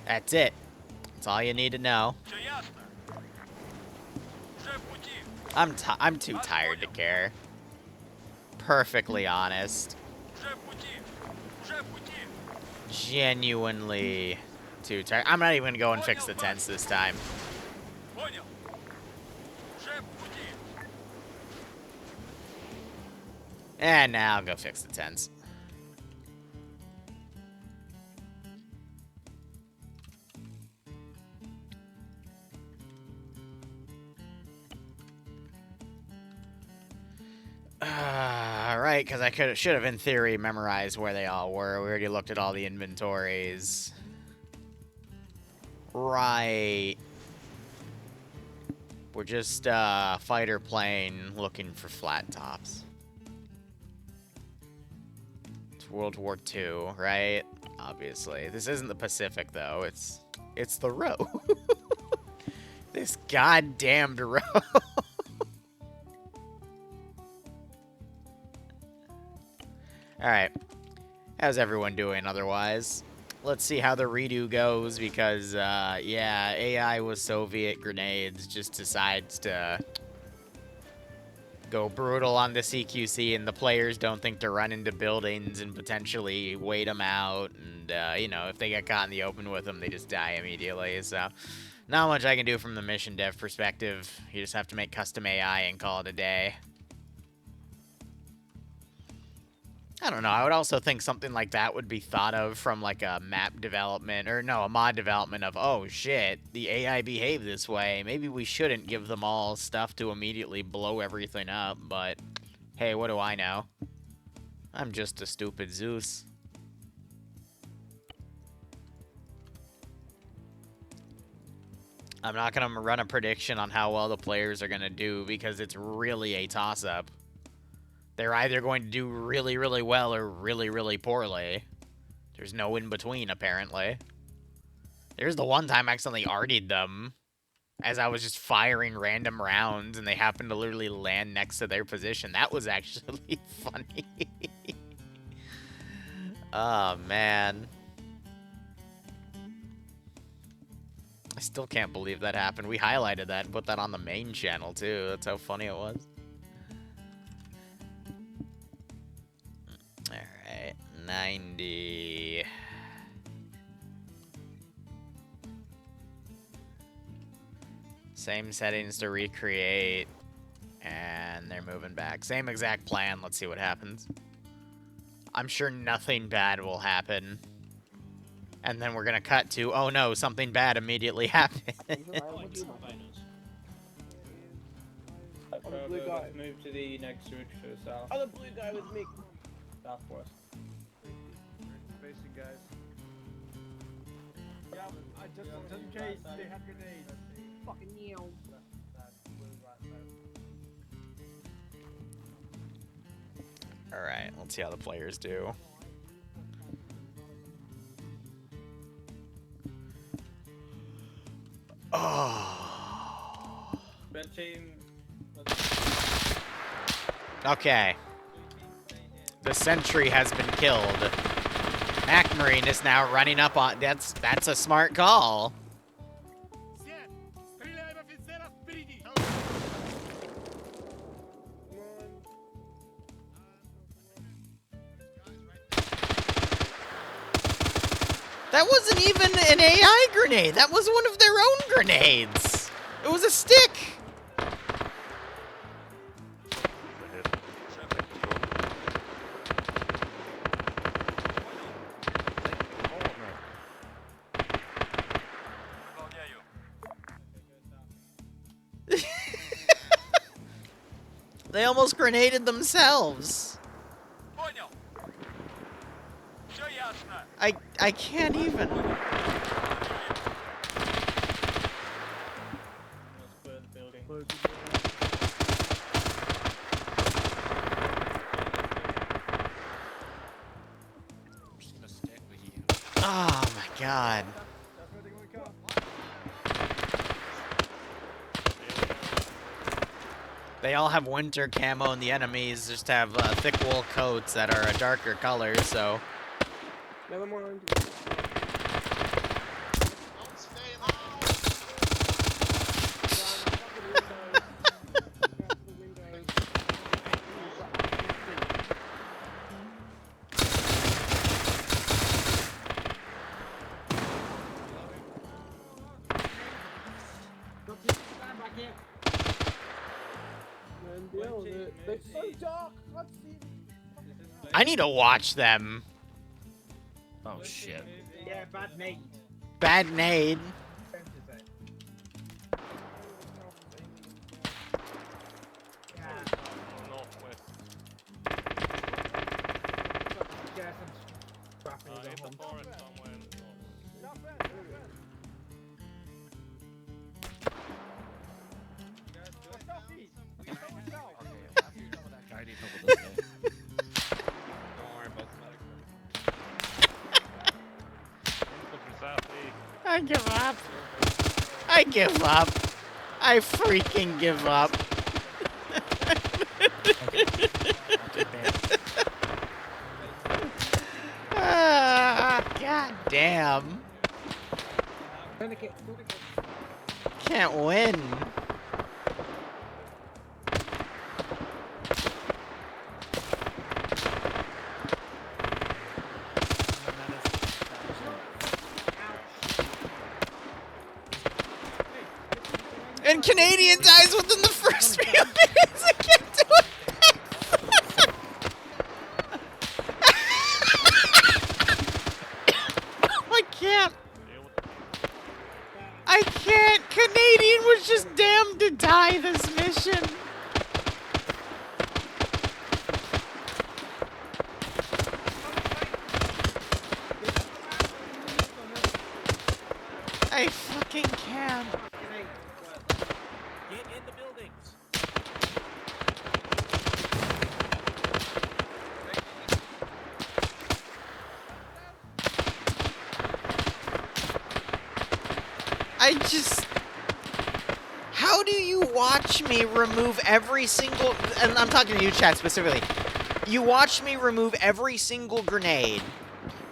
That's it. That's all you need to know. I'm too tired to care. Perfectly honest. Genuinely too tired. I'm not even gonna go and fix the tents this time. And now I'll go fix the tents. Right, because I should have, in theory, memorized where they all were. We already looked at all the inventories. Right. We're just fighter plane looking for flat tops. It's World War II, right? Obviously. This isn't the Pacific, though. It's the row. This goddamned row. Alright. How's everyone doing otherwise? Let's see how the redo goes because, yeah, AI with Soviet grenades just decides to go brutal on the CQC and the players don't think to run into buildings and potentially wait them out. And, you know, if they get caught in the open with them, they just die immediately. So, not much I can do from the mission dev perspective. You just have to make custom AI and call it a day. I don't know. I would also think something like that would be thought of from like a map development or no, a mod development of, oh shit, the AI behave this way. Maybe we shouldn't give them all stuff to immediately blow everything up, but hey, what do I know? I'm just a stupid Zeus. I'm not going to run a prediction on how well the players are going to do because it's really a toss-up. They're either going to do really, really well or really, really poorly. There's no in-between, apparently. There's the one time I accidentally artied them as I was just firing random rounds and they happened to literally land next to their position. That was actually funny. Oh, man. I still can't believe that happened. We highlighted that and put that on the main channel, too. That's how funny it was. Alright, 90. Same settings to recreate. And they're moving back. Same exact plan. Let's see what happens. I'm sure nothing bad will happen. And then we're going to cut to, oh no, something bad immediately happened. Let's move to the next route for the south. Oh, the blue guy with me. Southwest. Facing guys. Yeah, just in case they have grenades. Fucking you. Alright, let's see how the players do. Oh. Red team. Okay. The sentry has been killed. Marine is now running up on... That's a smart call. That wasn't even an AI grenade. That was one of their own grenades. It was a stick. They almost grenaded themselves. Понял. Все ясно. I can't even. Oh my god. They all have winter camo, and the enemies just have thick wool coats that are a darker color, so... Never mind. They're so dark. I can't see them. I need to watch them. Oh shit. Yeah, bad nade. Bad nade. I give up. I give up. I freaking give up. God damn. Can't win. And Canadian dies within the first few minutes. I can't do it. I can't. I can't. Canadian was just damned to die this mission. I fucking can't. Get in the buildings. I just... How do you watch me remove every single... And I'm talking to you, chat, specifically. You watch me remove every single grenade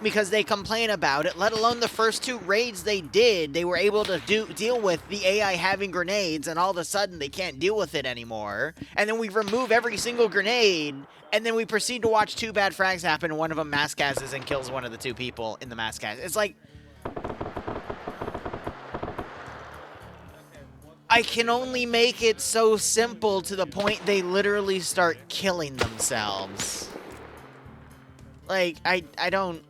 because they complain about it, let alone the first two raids they did. They were able to deal with the AI having grenades, and all of a sudden they can't deal with it anymore. And then we remove every single grenade, and then we proceed to watch two bad frags happen, and one of them mass gases and kills one of the two people in the mass gas. It's like... I can only make it so simple to the point they literally start killing themselves. Like, I don't...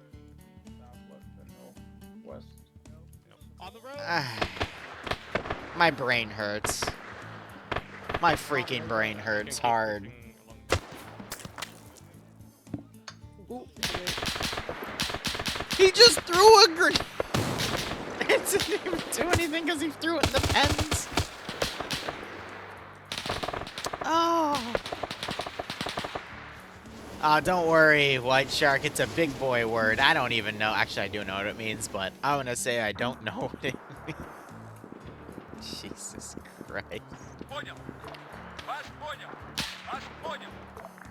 My brain hurts. My freaking brain hurts hard. He just threw a grenade! It didn't even do anything because he threw it in the pens. Oh. Don't worry, White Shark. It's a big boy word. I don't even know. Actually, I do know what it means, but I want to say I don't know what it means. Jesus Christ. Понял. Вас понял. Вас понял.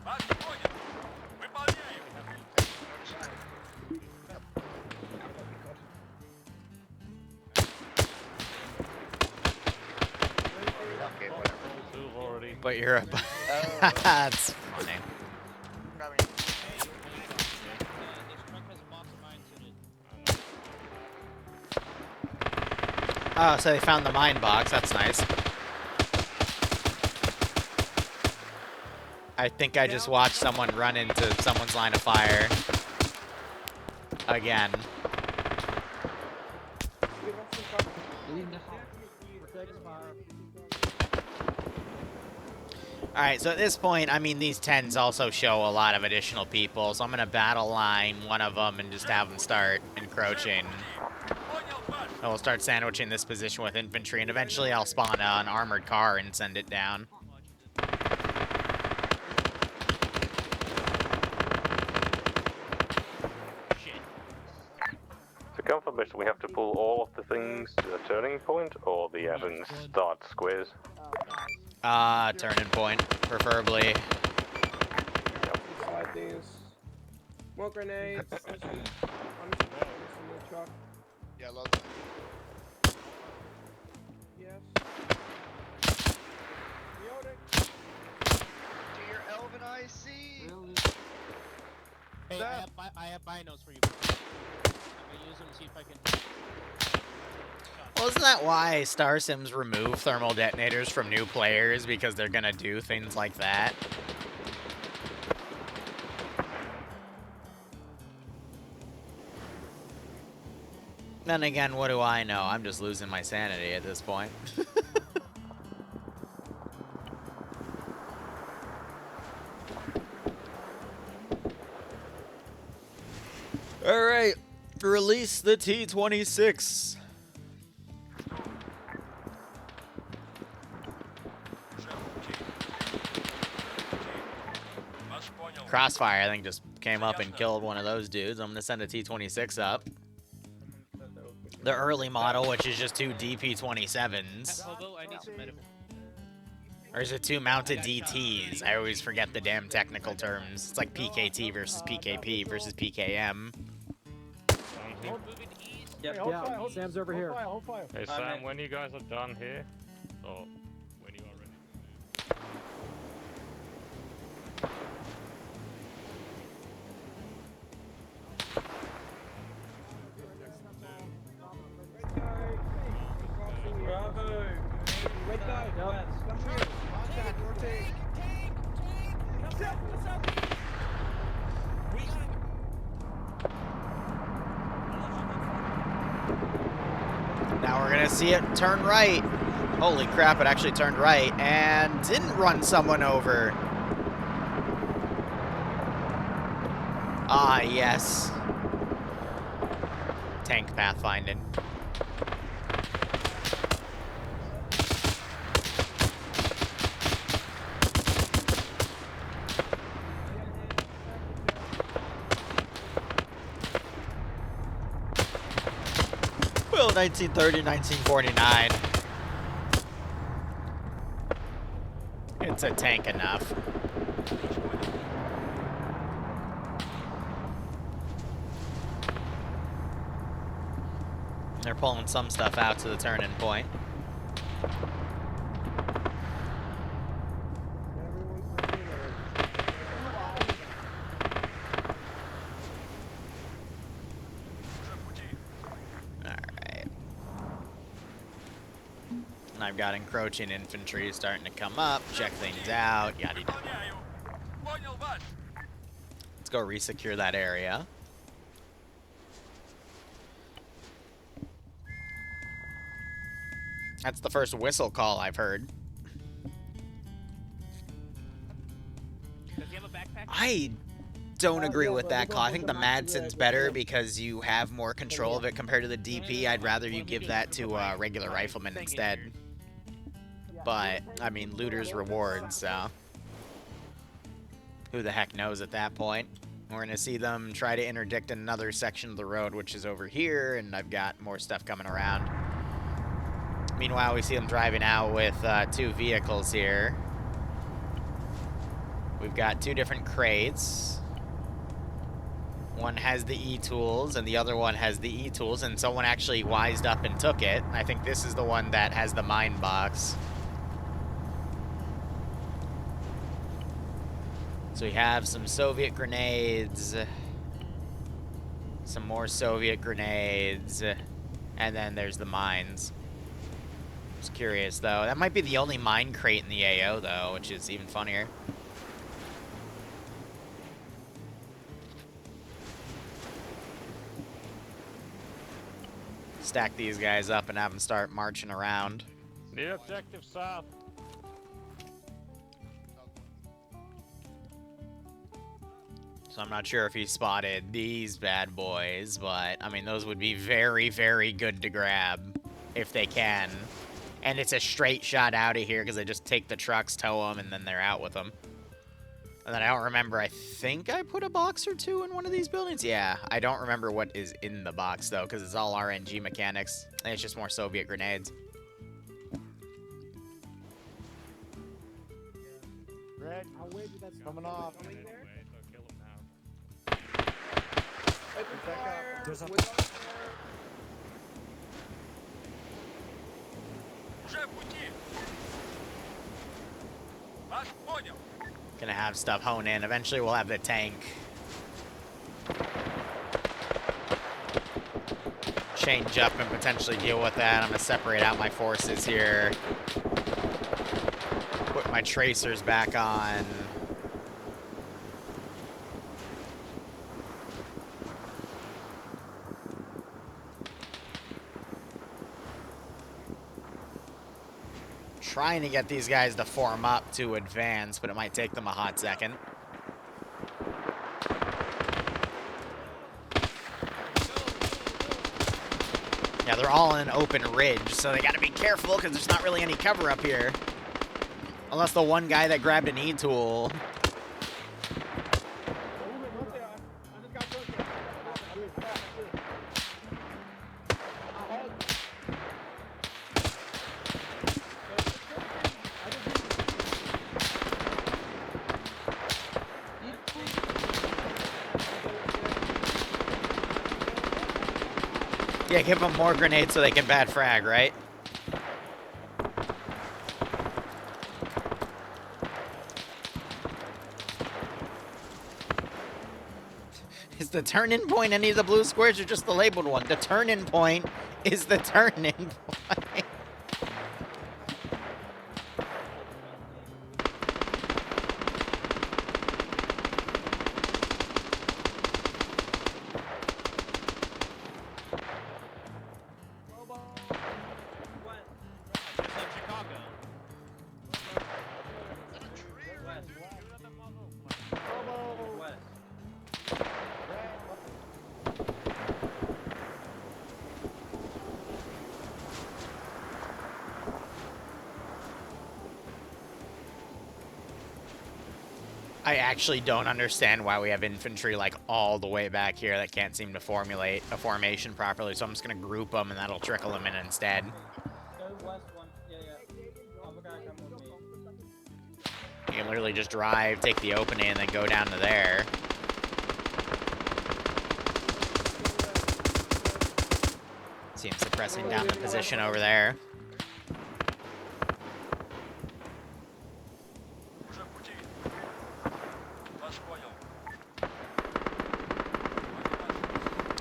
Вас понял. Выполняю. Okay, whatever. But you're a... That's funny. Oh, so they found the mine box. That's nice. I think I just watched someone run into someone's line of fire. Again. Alright, so at this point, I mean, these 10s also show a lot of additional people, so I'm gonna battle line one of them and just have them start encroaching. And we'll start sandwiching this position with infantry, and eventually I'll spawn an armored car and send it down. To confirmation, we have to pull all of the things to the turning point, or the ends start squares. Turning point, preferably. Slide these. More grenades. I'm just gonna put this in the truck. Yeah, love that. Yes. Reloading. Dear Elvin IC. Hey, I have binos for you. I'm gonna use them to see if I can. Well, isn't that why Star Sims remove thermal detonators from new players? Because they're gonna do things like that? Then again, what do I know? I'm just losing my sanity at this point. Alright, release the T-26. Crossfire, I think, just came up and killed one of those dudes. I'm gonna send a T-26 up. The early model, which is just 2 DP-27s. Although I need some medical. Or is it 2 mounted DTs? I always forget the damn technical terms. It's like PKT versus PKP versus PKM. Yeah, Sam's over here. Hey Sam, when you guys are done here, or when you are ready. Bravo! Red guy. Come here. Contact. Rotate. Now we're gonna see it turn right. Holy crap, it actually turned right and didn't run someone over. Ah, yes. Tank pathfinding. Well, 1930, 1949. It's a tank enough. They're pulling some stuff out to the turning point. Alright. And I've got encroaching infantry starting to come up, check things out, yada yada. Let's go resecure that area. That's the first whistle call I've heard. Does he have a backpack? I don't agree with that call. I think the Madsen's better because you have more control of it compared to the DP. I'd rather you give that to a regular rifleman instead. But, I mean, looters reward, so... who the heck knows at that point? We're going to see them try to interdict another section of the road, which is over here, and I've got more stuff coming around. Meanwhile, we see them driving out with 2 vehicles here. We've got 2 different crates. One has the E-tools, and the other one has the E-tools, and someone actually wised up and took it. I think this is the one that has the mine box. So we have some Soviet grenades, some more Soviet grenades, and then there's the mines. Just curious, though. That might be the only mine crate in the AO, though, which is even funnier. Stack these guys up and have them start marching around. New objective south. So I'm not sure if he spotted these bad boys, but I mean, those would be very, very good to grab if they can. And it's a straight shot out of here because they just take the trucks, tow them, and then they're out with them. And then I don't remember, I think I put a box or two in one of these buildings. Yeah, I don't remember what is in the box, though, because it's all RNG mechanics. And it's just more Soviet grenades. Greg, how weird is that coming off? There's a... Gonna have stuff hone in. Eventually we'll have the tank. Change up and potentially deal with that. I'm gonna separate out my forces here. Put my tracers back on. Trying to get these guys to form up to advance, but it might take them a hot second. Yeah, they're all in an open ridge, so they gotta be careful because there's not really any cover up here. Unless the one guy that grabbed an E-tool. Yeah, give them more grenades so they can bad frag, right? Is the turn-in point any of the blue squares or just the labeled one? The turn-in point is the turn-in point. I actually don't understand why we have infantry like all the way back here that can't seem to formulate a formation properly, so I'm just going to group them and that'll trickle them in instead. You can literally just drive, take the opening, and then go down to there. See him suppressing down the position over there.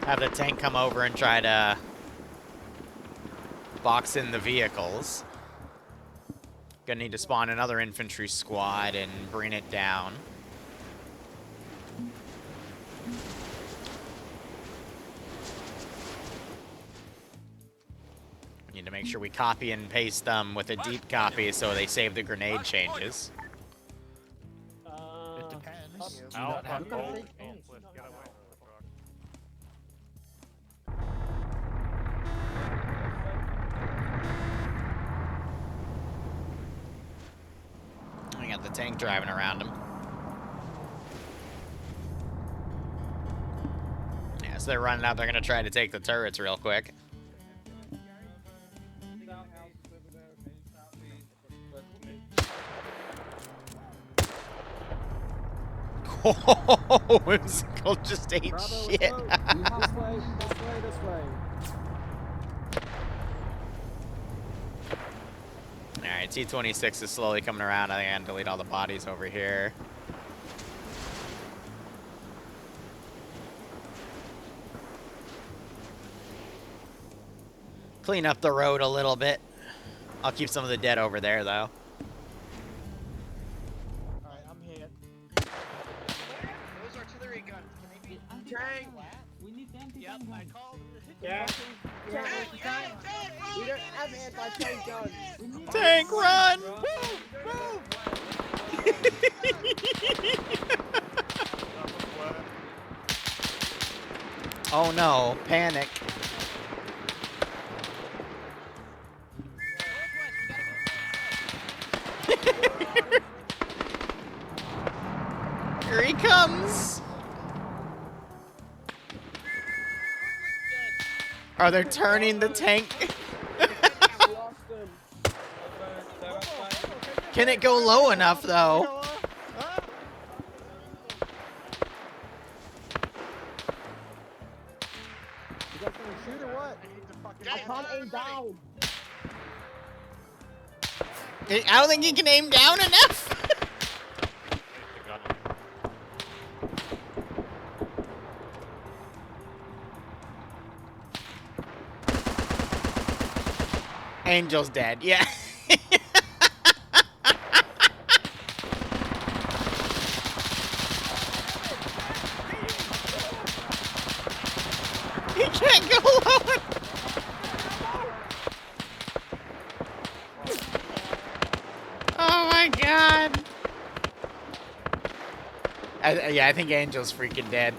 Have the tank come over and try to box in the vehicles. Gonna need to spawn another infantry squad and bring it down. Need to make sure we copy and paste them with a deep copy so they save the grenade changes. It depends. We got the tank driving around them. Yeah, so they're running out. They're going to try to take the turrets real quick. Oh, Whimsical just ate Bravo, shit. this way, this way. Alright, T-26 is slowly coming around. I think I can delete all the bodies over here. Clean up the road a little bit. I'll keep some of the dead over there, though. Alright, I'm here. Those artillery guns, can they be Tank! We need anti-tank. Yep, I called. Yeah. We don't have anti-tank guns. Tank, run! Move! Oh no, panic. Here he comes! Are they turning the tank? Can it go low enough, though? You guys gonna shoot or what? I can't aim down. I don't think you can aim down enough. Angel's dead, yeah. He can't go lower. Oh my god. Yeah, I think Angel's freaking dead.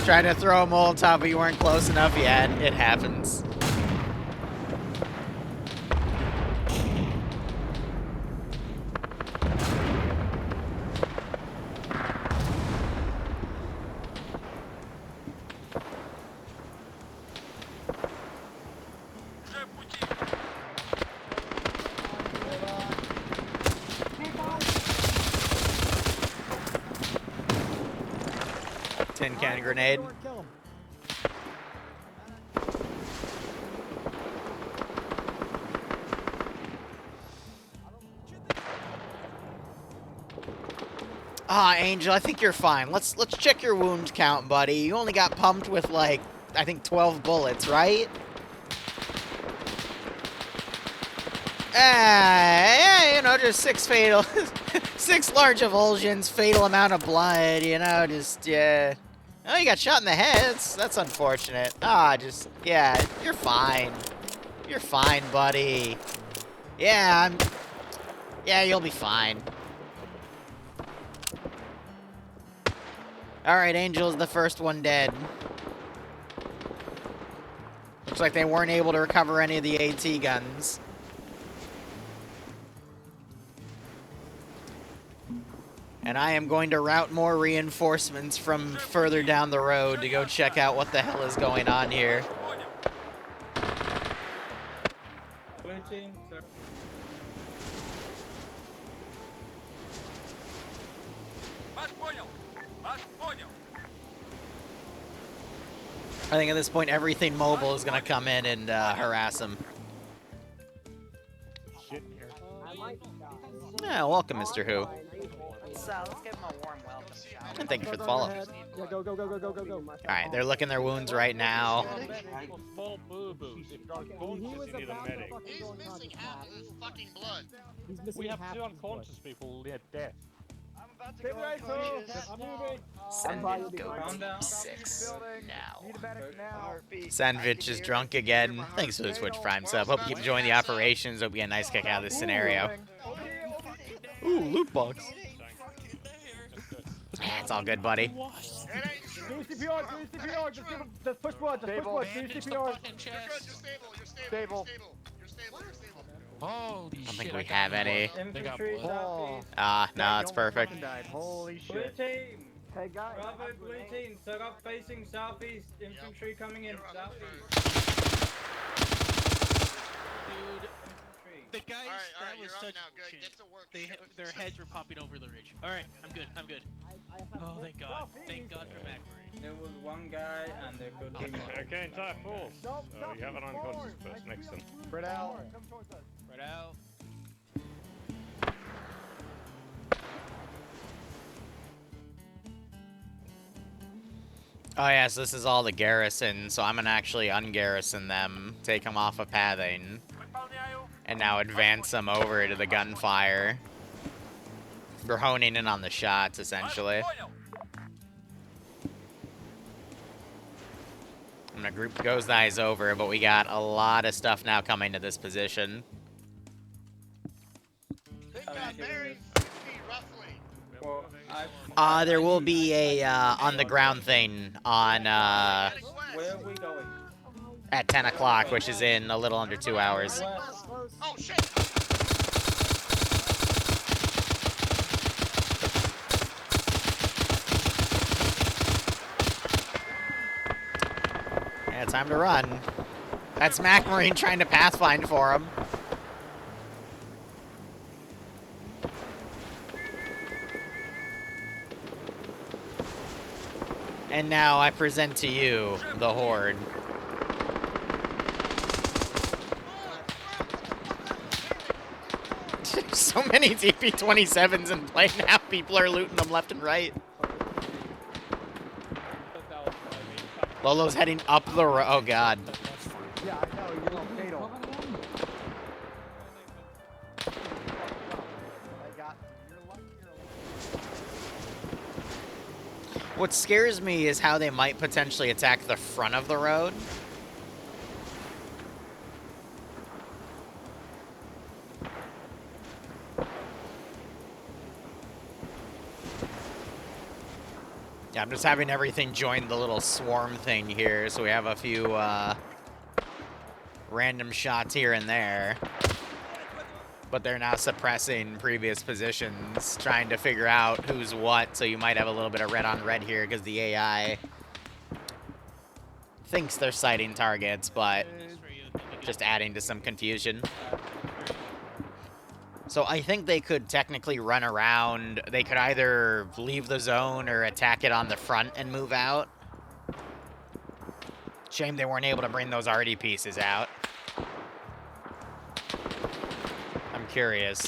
Trying to throw a Molotov, but you weren't close enough yet. It happens. Tin can grenade. Ah, Angel, I think you're fine. Let's check your wound count, buddy. You only got pumped with like, I think 12 bullets, right? Yeah, you know, just 6 fatal, 6 large evulsions, fatal amount of blood, you know, just, yeah. Oh, you got shot in the head. That's unfortunate. Ah, just, yeah, you're fine. You're fine, buddy. Yeah, yeah, you'll be fine. Alright, Angel's the first one dead. Looks like they weren't able to recover any of the AT guns. And I am going to route more reinforcements from further down the road to go check out what the hell is going on here. I think at this point everything mobile is going to come in and harass him. Yeah, welcome, Mr. Who. Let's give him a warm welcome. And thank you for the follow. Yeah, go. Alright, they're licking their wounds right now. Small boo-boos. If you're unconscious, you need a medic. He's missing half his fucking blood. He's missing We have half 2 his unconscious people near death. I'm about to go unconscious. I'm moving. Sandvich 6 now. Sandvich is drunk again. Thanks for the Twitch Prime sub. Hope you keep enjoying the operations. Hope you get a nice kick out of this scenario. Ooh, loot box. It's all good, buddy. Do CPR, just push blood, do CPR. Stable. Holy I don't think we have any. Infantry, No, it's perfect. Holy shit. Blue team. Hey guys. Bravo, blue team. Set up facing southeast. Infantry coming in southeast. Dude, the guys that was such bullshit. Their heads were popping over the ridge. All right, I'm good. Oh, thank God. Thank God for McMurray. There was one guy and there could be more. Okay, entire force. You have an unconscious person next to them. Spread out. Spread out. Oh yes, this is all the garrison, so I'm gonna actually ungarrison them, take them off of pathing, and now advance them over to the gunfire. We're honing in on the shots, essentially. I'm gonna group those guys over, but we got a lot of stuff now coming to this position. Roughly. There will be a on the ground thing on Where are we going? at 10 o'clock, which is in a little under 2 hours. Oh shit! Yeah, time to run. That's Mac Marine trying to pathfind for him. And now I present to you the Horde. So many DP-27s in play now. People are looting them left and right. Lolo's heading up the road. Oh, God. Yeah, I know. You're on fatal. What scares me is how they might potentially attack the front of the road. Yeah, I'm just having everything join the little swarm thing here, so we have a few random shots here and there. But they're now suppressing previous positions, trying to figure out who's what, so you might have a little bit of red on red here because the AI thinks they're sighting targets, but just adding to some confusion. So I think they could technically run around. They could either leave the zone or attack it on the front and move out. Shame they weren't able to bring those RD pieces out. I'm curious.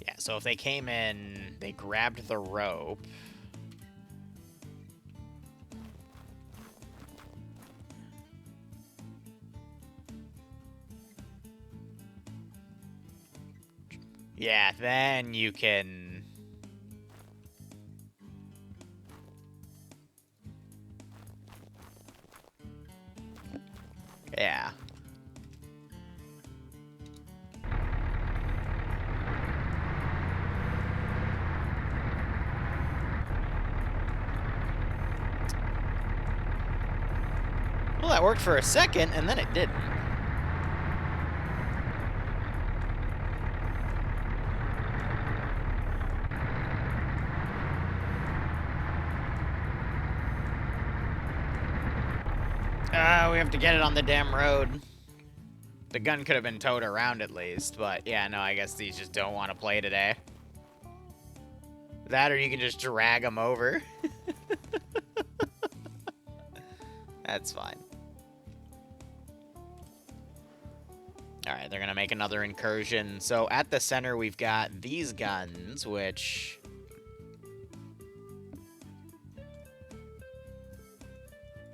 Yeah, so if they came in, they grabbed the rope. Yeah, then you can... Yeah. Well, that worked for a second, and then it didn't. We have to get it on the damn road. The gun could have been towed around at least, but yeah, no, I guess these just don't want to play today. That, or you can just drag them over. That's fine. Alright, they're gonna make another incursion. So at the center, we've got these guns, which...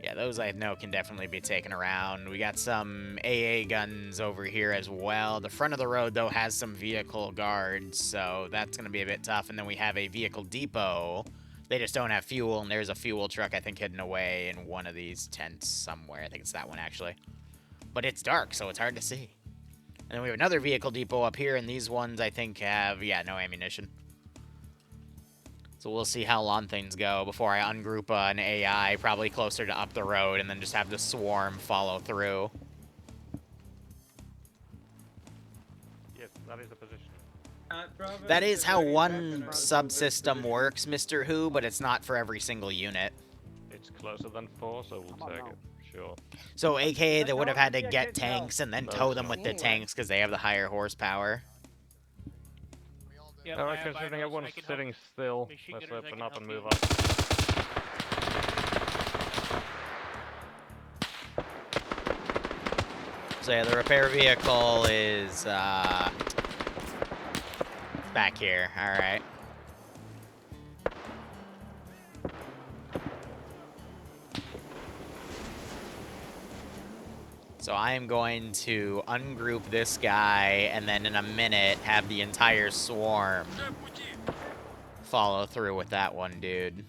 Yeah, those I know can definitely be taken around. We got some AA guns over here as well. The front of the road, though, has some vehicle guards, so that's going to be a bit tough. And then we have a vehicle depot. They just don't have fuel, and there's a fuel truck, I think, hidden away in one of these tents somewhere. I think it's that one, actually. But it's dark, so it's hard to see. And then we have another vehicle depot up here, and these ones, I think, have, yeah, no ammunition. So we'll see how long things go before I ungroup an AI, probably closer to up the road, and then just have the swarm follow through. Yes, that is the position. That is how one subsystem works, Mr. Who, but it's not for every single unit. It's closer than 4, so we'll take it. Sure. So, AKA, they would have had to get tanks and then tow them with the tanks because they have the higher horsepower. Yep, Alright, considering everyone's sitting still, let's open up and move up. So yeah, the repair vehicle is back here. Alright. So I am going to ungroup this guy, and then in a minute have the entire swarm follow through with that one dude.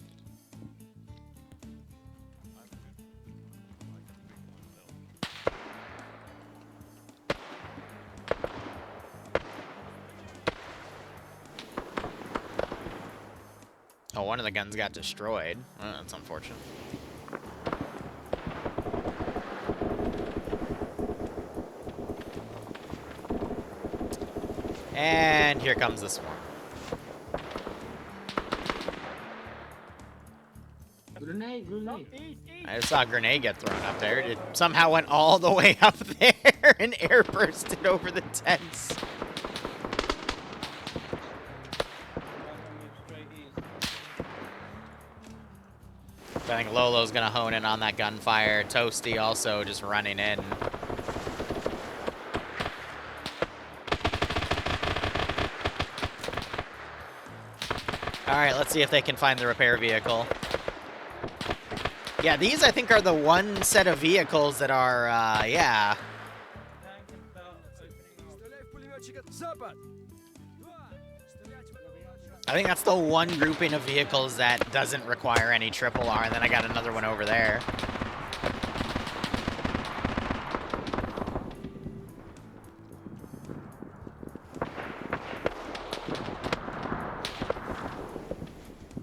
Oh, one of the guns got destroyed. Oh, that's unfortunate. And here comes the swarm. Grenade, grenade. I just saw a grenade get thrown up there. It somehow went all the way up there and air bursted over the tents. I think Lolo's gonna hone in on that gunfire. Toasty also just running in. Alright, let's see if they can find the repair vehicle. Yeah, these I think are the one set of vehicles that are, yeah. I think that's the one grouping of vehicles that doesn't require any triple R, and then I got another one over there.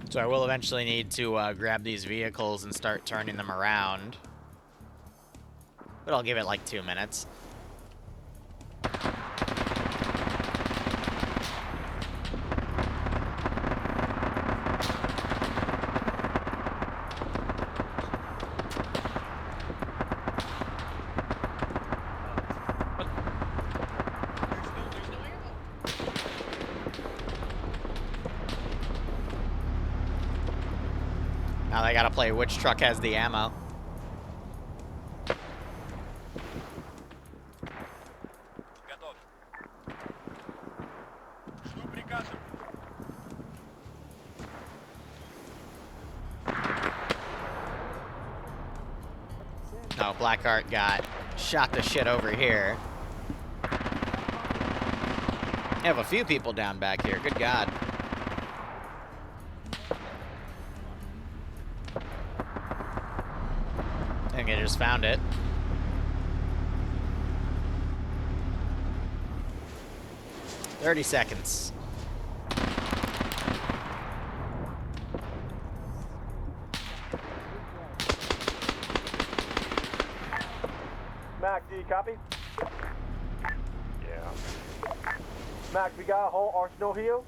So I will eventually need to grab these vehicles and start turning them around. But I'll give it like 2 minutes. Now they gotta play which truck has the ammo. No, Blackheart got shot to shit over here. I have a few people down back here, good God. I think I just found it. "30 seconds. Mac, do you copy? Yeah. Mac, we got a whole arsenal here,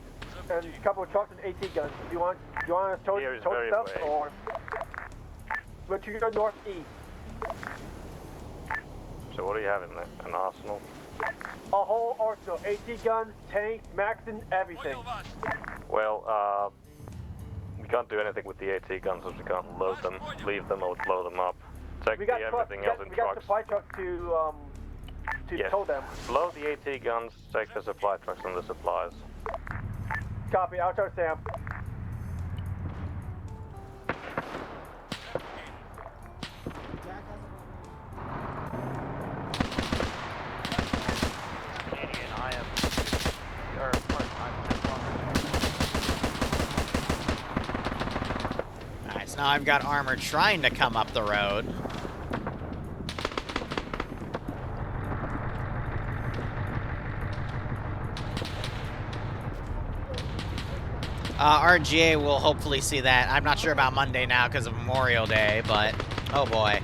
and a couple of trucks and AT guns. Do you want us to tow stuff, away. or we're to go northeast? So what do you have in there? An arsenal? A whole arsenal, AT guns, tanks, max, and everything. Well, we can't do anything with the AT guns as we can't load them, leave them, or blow them up. Take We got everything else in we got trucks. supply trucks to Yes. tow them. Blow the AT guns, take the supply trucks and the supplies. Copy, I'll tell Sam. Canadian, I am. Alright, so now I've got armor trying to come up the road. RGA will hopefully see that. I'm not sure about Monday now because of Memorial Day, but oh boy.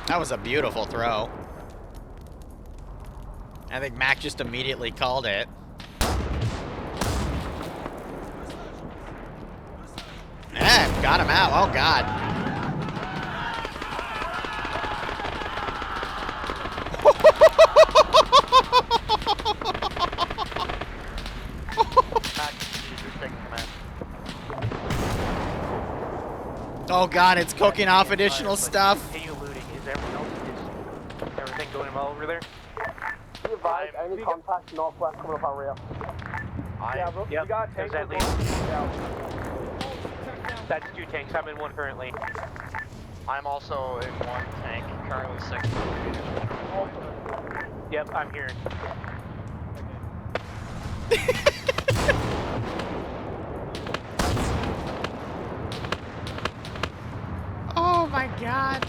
That was a beautiful throw. I think Mac just immediately called it. Yeah, got him out. Oh, God. Oh, God, it's cooking off additional stuff. Continue looting. Is everyone else, is everything going well over there? Be advised, any contact northwest coming up our rear. Yeah, bro, you got a tank. That's 2 tanks. I'm in one currently. I'm also in 1 tank, currently 6. Yep, I'm here. Oh my God.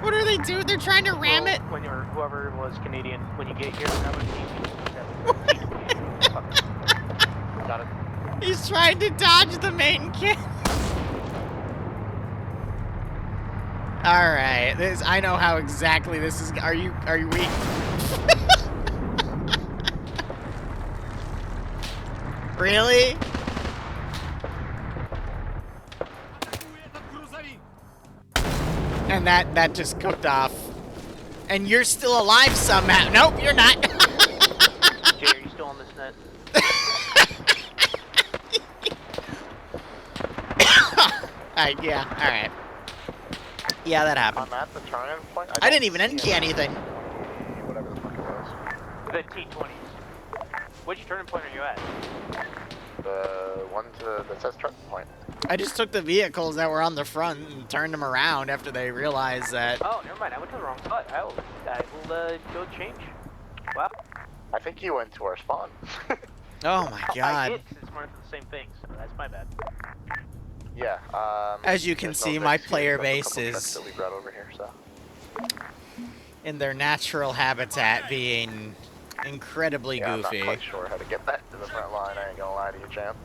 What are they doing? They're trying to ram it. When you're, whoever was Canadian, when you get here, grab a team. Got it. He's trying to dodge the main kid. All right, I know how exactly this is. Are you weak? Really? And that just cooked off. And you're still alive somehow. Nope, you're not. Jay, are you still on this net? Yeah, alright. Yeah, that happened. I'm at the turn-in point. I didn't even end key anything. Whatever the fuck it was. The T-20s. Which turning point are you at? The one that says turn point. I just took the vehicles that were on the front and turned them around after they realized that... Oh, never mind. I went to the wrong spot. I will go change. Wow. I think you went to our spawn. Oh my God. I did, 'cause it's one of the same thing, so that's my bad. Yeah, as you can see, my player base is is that we brought over here, so. in their natural habitat being incredibly goofy. I'm not quite sure how to get that to the front line, I ain't gonna lie to you, champ.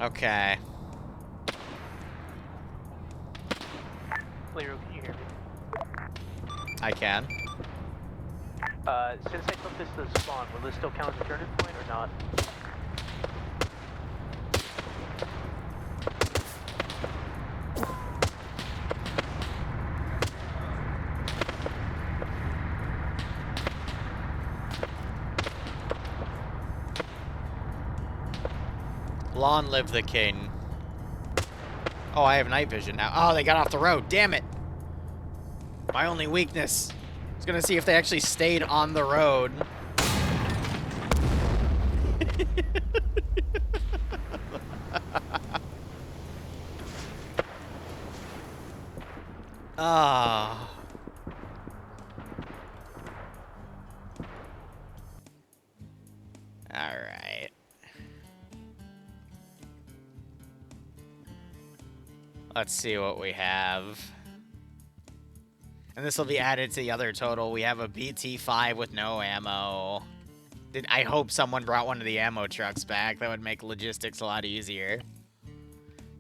Okay. Liru, can you hear me? I can. Since I took this to the spawn, will this still count as a turning point or not? Long live the king. Oh, I have night vision now. Oh, they got off the road. Damn it. My only weakness. I was gonna see if they actually stayed on the road. Ah. All right. Let's see what we have. And this will be added to the other total. We have a BT5 with no ammo. I hope someone brought one of the ammo trucks back. That would make logistics a lot easier.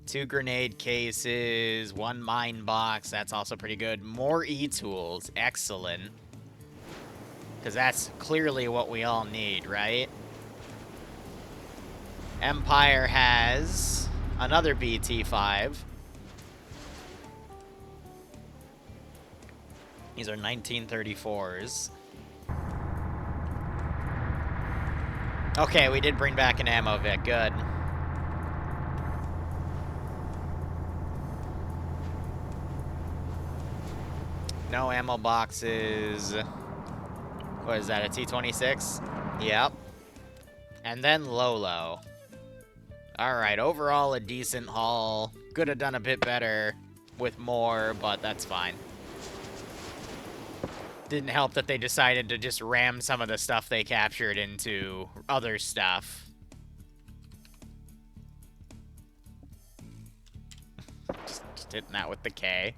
2 grenade cases, 1 mine box. That's also pretty good. More E-tools. Excellent. Because that's clearly what we all need, right? Empire has another BT5. These are 1934s. Okay, we did bring back an ammo Vic. Good. No ammo boxes. What is that, a T-26? Yep. And then Lolo. Alright, overall a decent haul. Could have done a bit better with more, but that's fine. Didn't help that they decided to just ram some of the stuff they captured into other stuff. just hitting that with the K.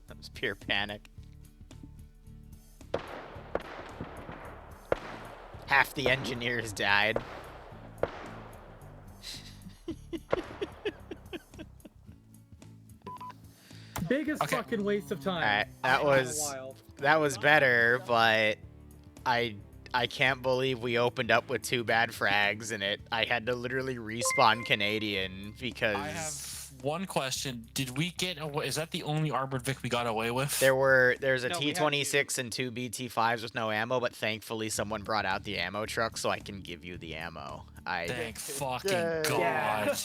That was pure panic. Half the engineers died. biggest fucking waste of time. Alright, that was better, but I can't believe we opened up with 2 bad frags in it. I had to literally respawn Canadian because I have one question. Did we get away? Is that the only armored Vic we got away with? there's a T-26 and 2 BT-5s with no ammo, but thankfully someone brought out the ammo truck so I can give you the ammo. Thank fucking God.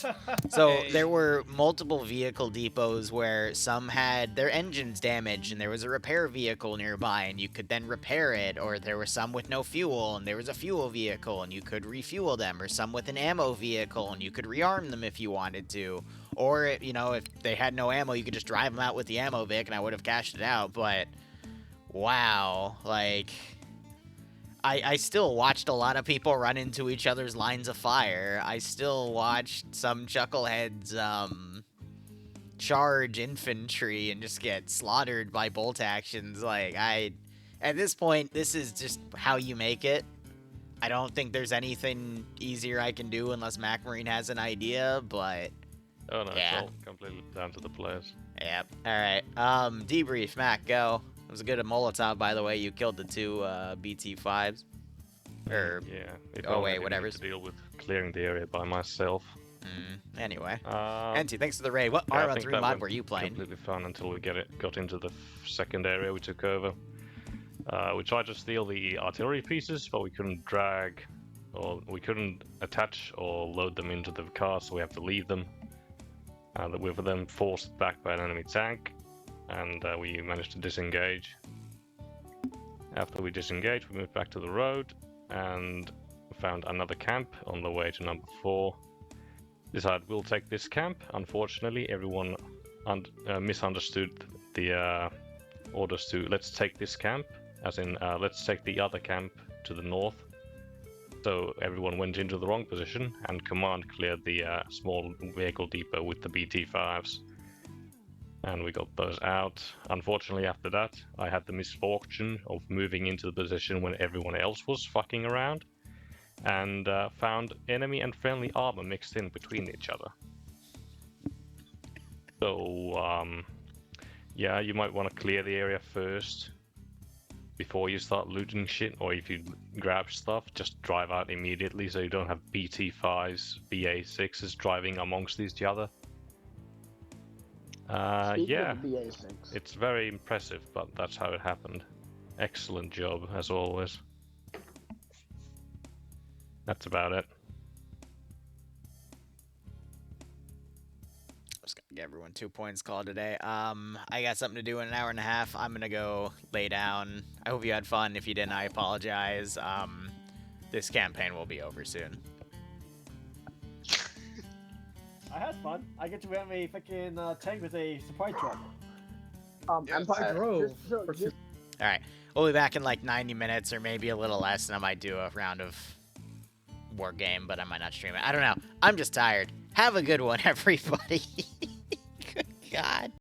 So there were multiple vehicle depots where some had their engines damaged and there was a repair vehicle nearby and you could then repair it, or there were some with no fuel and there was a fuel vehicle and you could refuel them, or some with an ammo vehicle and you could rearm them if you wanted to. Or, you know, if they had no ammo, you could just drive them out with the ammo Vic and I would have cashed it out, but wow, like... I still watched a lot of people run into each other's lines of fire. I still watched some chuckleheads charge infantry and just get slaughtered by bolt actions. Like, at this point, this is just how you make it. I don't think there's anything easier I can do unless Mac Marine has an idea, but... Oh no, yeah. it's all completely down to the players. Yep. Alright. Debrief, Mac, go. It was a good Molotov, by the way. You killed the 2 BT-5s. Or... yeah. Oh, wait, whatever. To deal with clearing the area by myself. Anyway. Enti, thanks for the raid. What I R13 think that mod went were you playing? Completely fun until we got into the second area we took over. We tried to steal the artillery pieces, but we couldn't drag, or we couldn't attach or load them into the car, so we have to leave them. We were then forced back by an enemy tank, and we managed to disengage. After we disengaged, we moved back to the road and found another camp on the way to number 4. Decided we'll take this camp. Unfortunately, everyone misunderstood the orders to let's take this camp, as in let's take the other camp to the north. So everyone went into the wrong position, and command cleared the small vehicle depot with the BT-5s. And we got those out. Unfortunately, after that, I had the misfortune of moving into the position when everyone else was fucking around, and found enemy and friendly armor mixed in between each other. So, yeah, you might want to clear the area first before you start looting shit, or if you grab stuff, just drive out immediately so you don't have BT-5s, BA-6s driving amongst each other. Yeah, it's very impressive, but that's how it happened. Excellent job, as always. That's about it. Just gonna give everyone 2 points called today. I got something to do in an hour and a half. I'm gonna go lay down. I hope you had fun. If you didn't, I apologize. This campaign will be over soon. I had fun. I get to have a fucking tank with a supply truck. Empire Grove. Alright, we'll be back in like 90 minutes or maybe a little less, and I might do a round of War Game, but I might not stream it. I don't know. I'm just tired. Have a good one, everybody. Good God.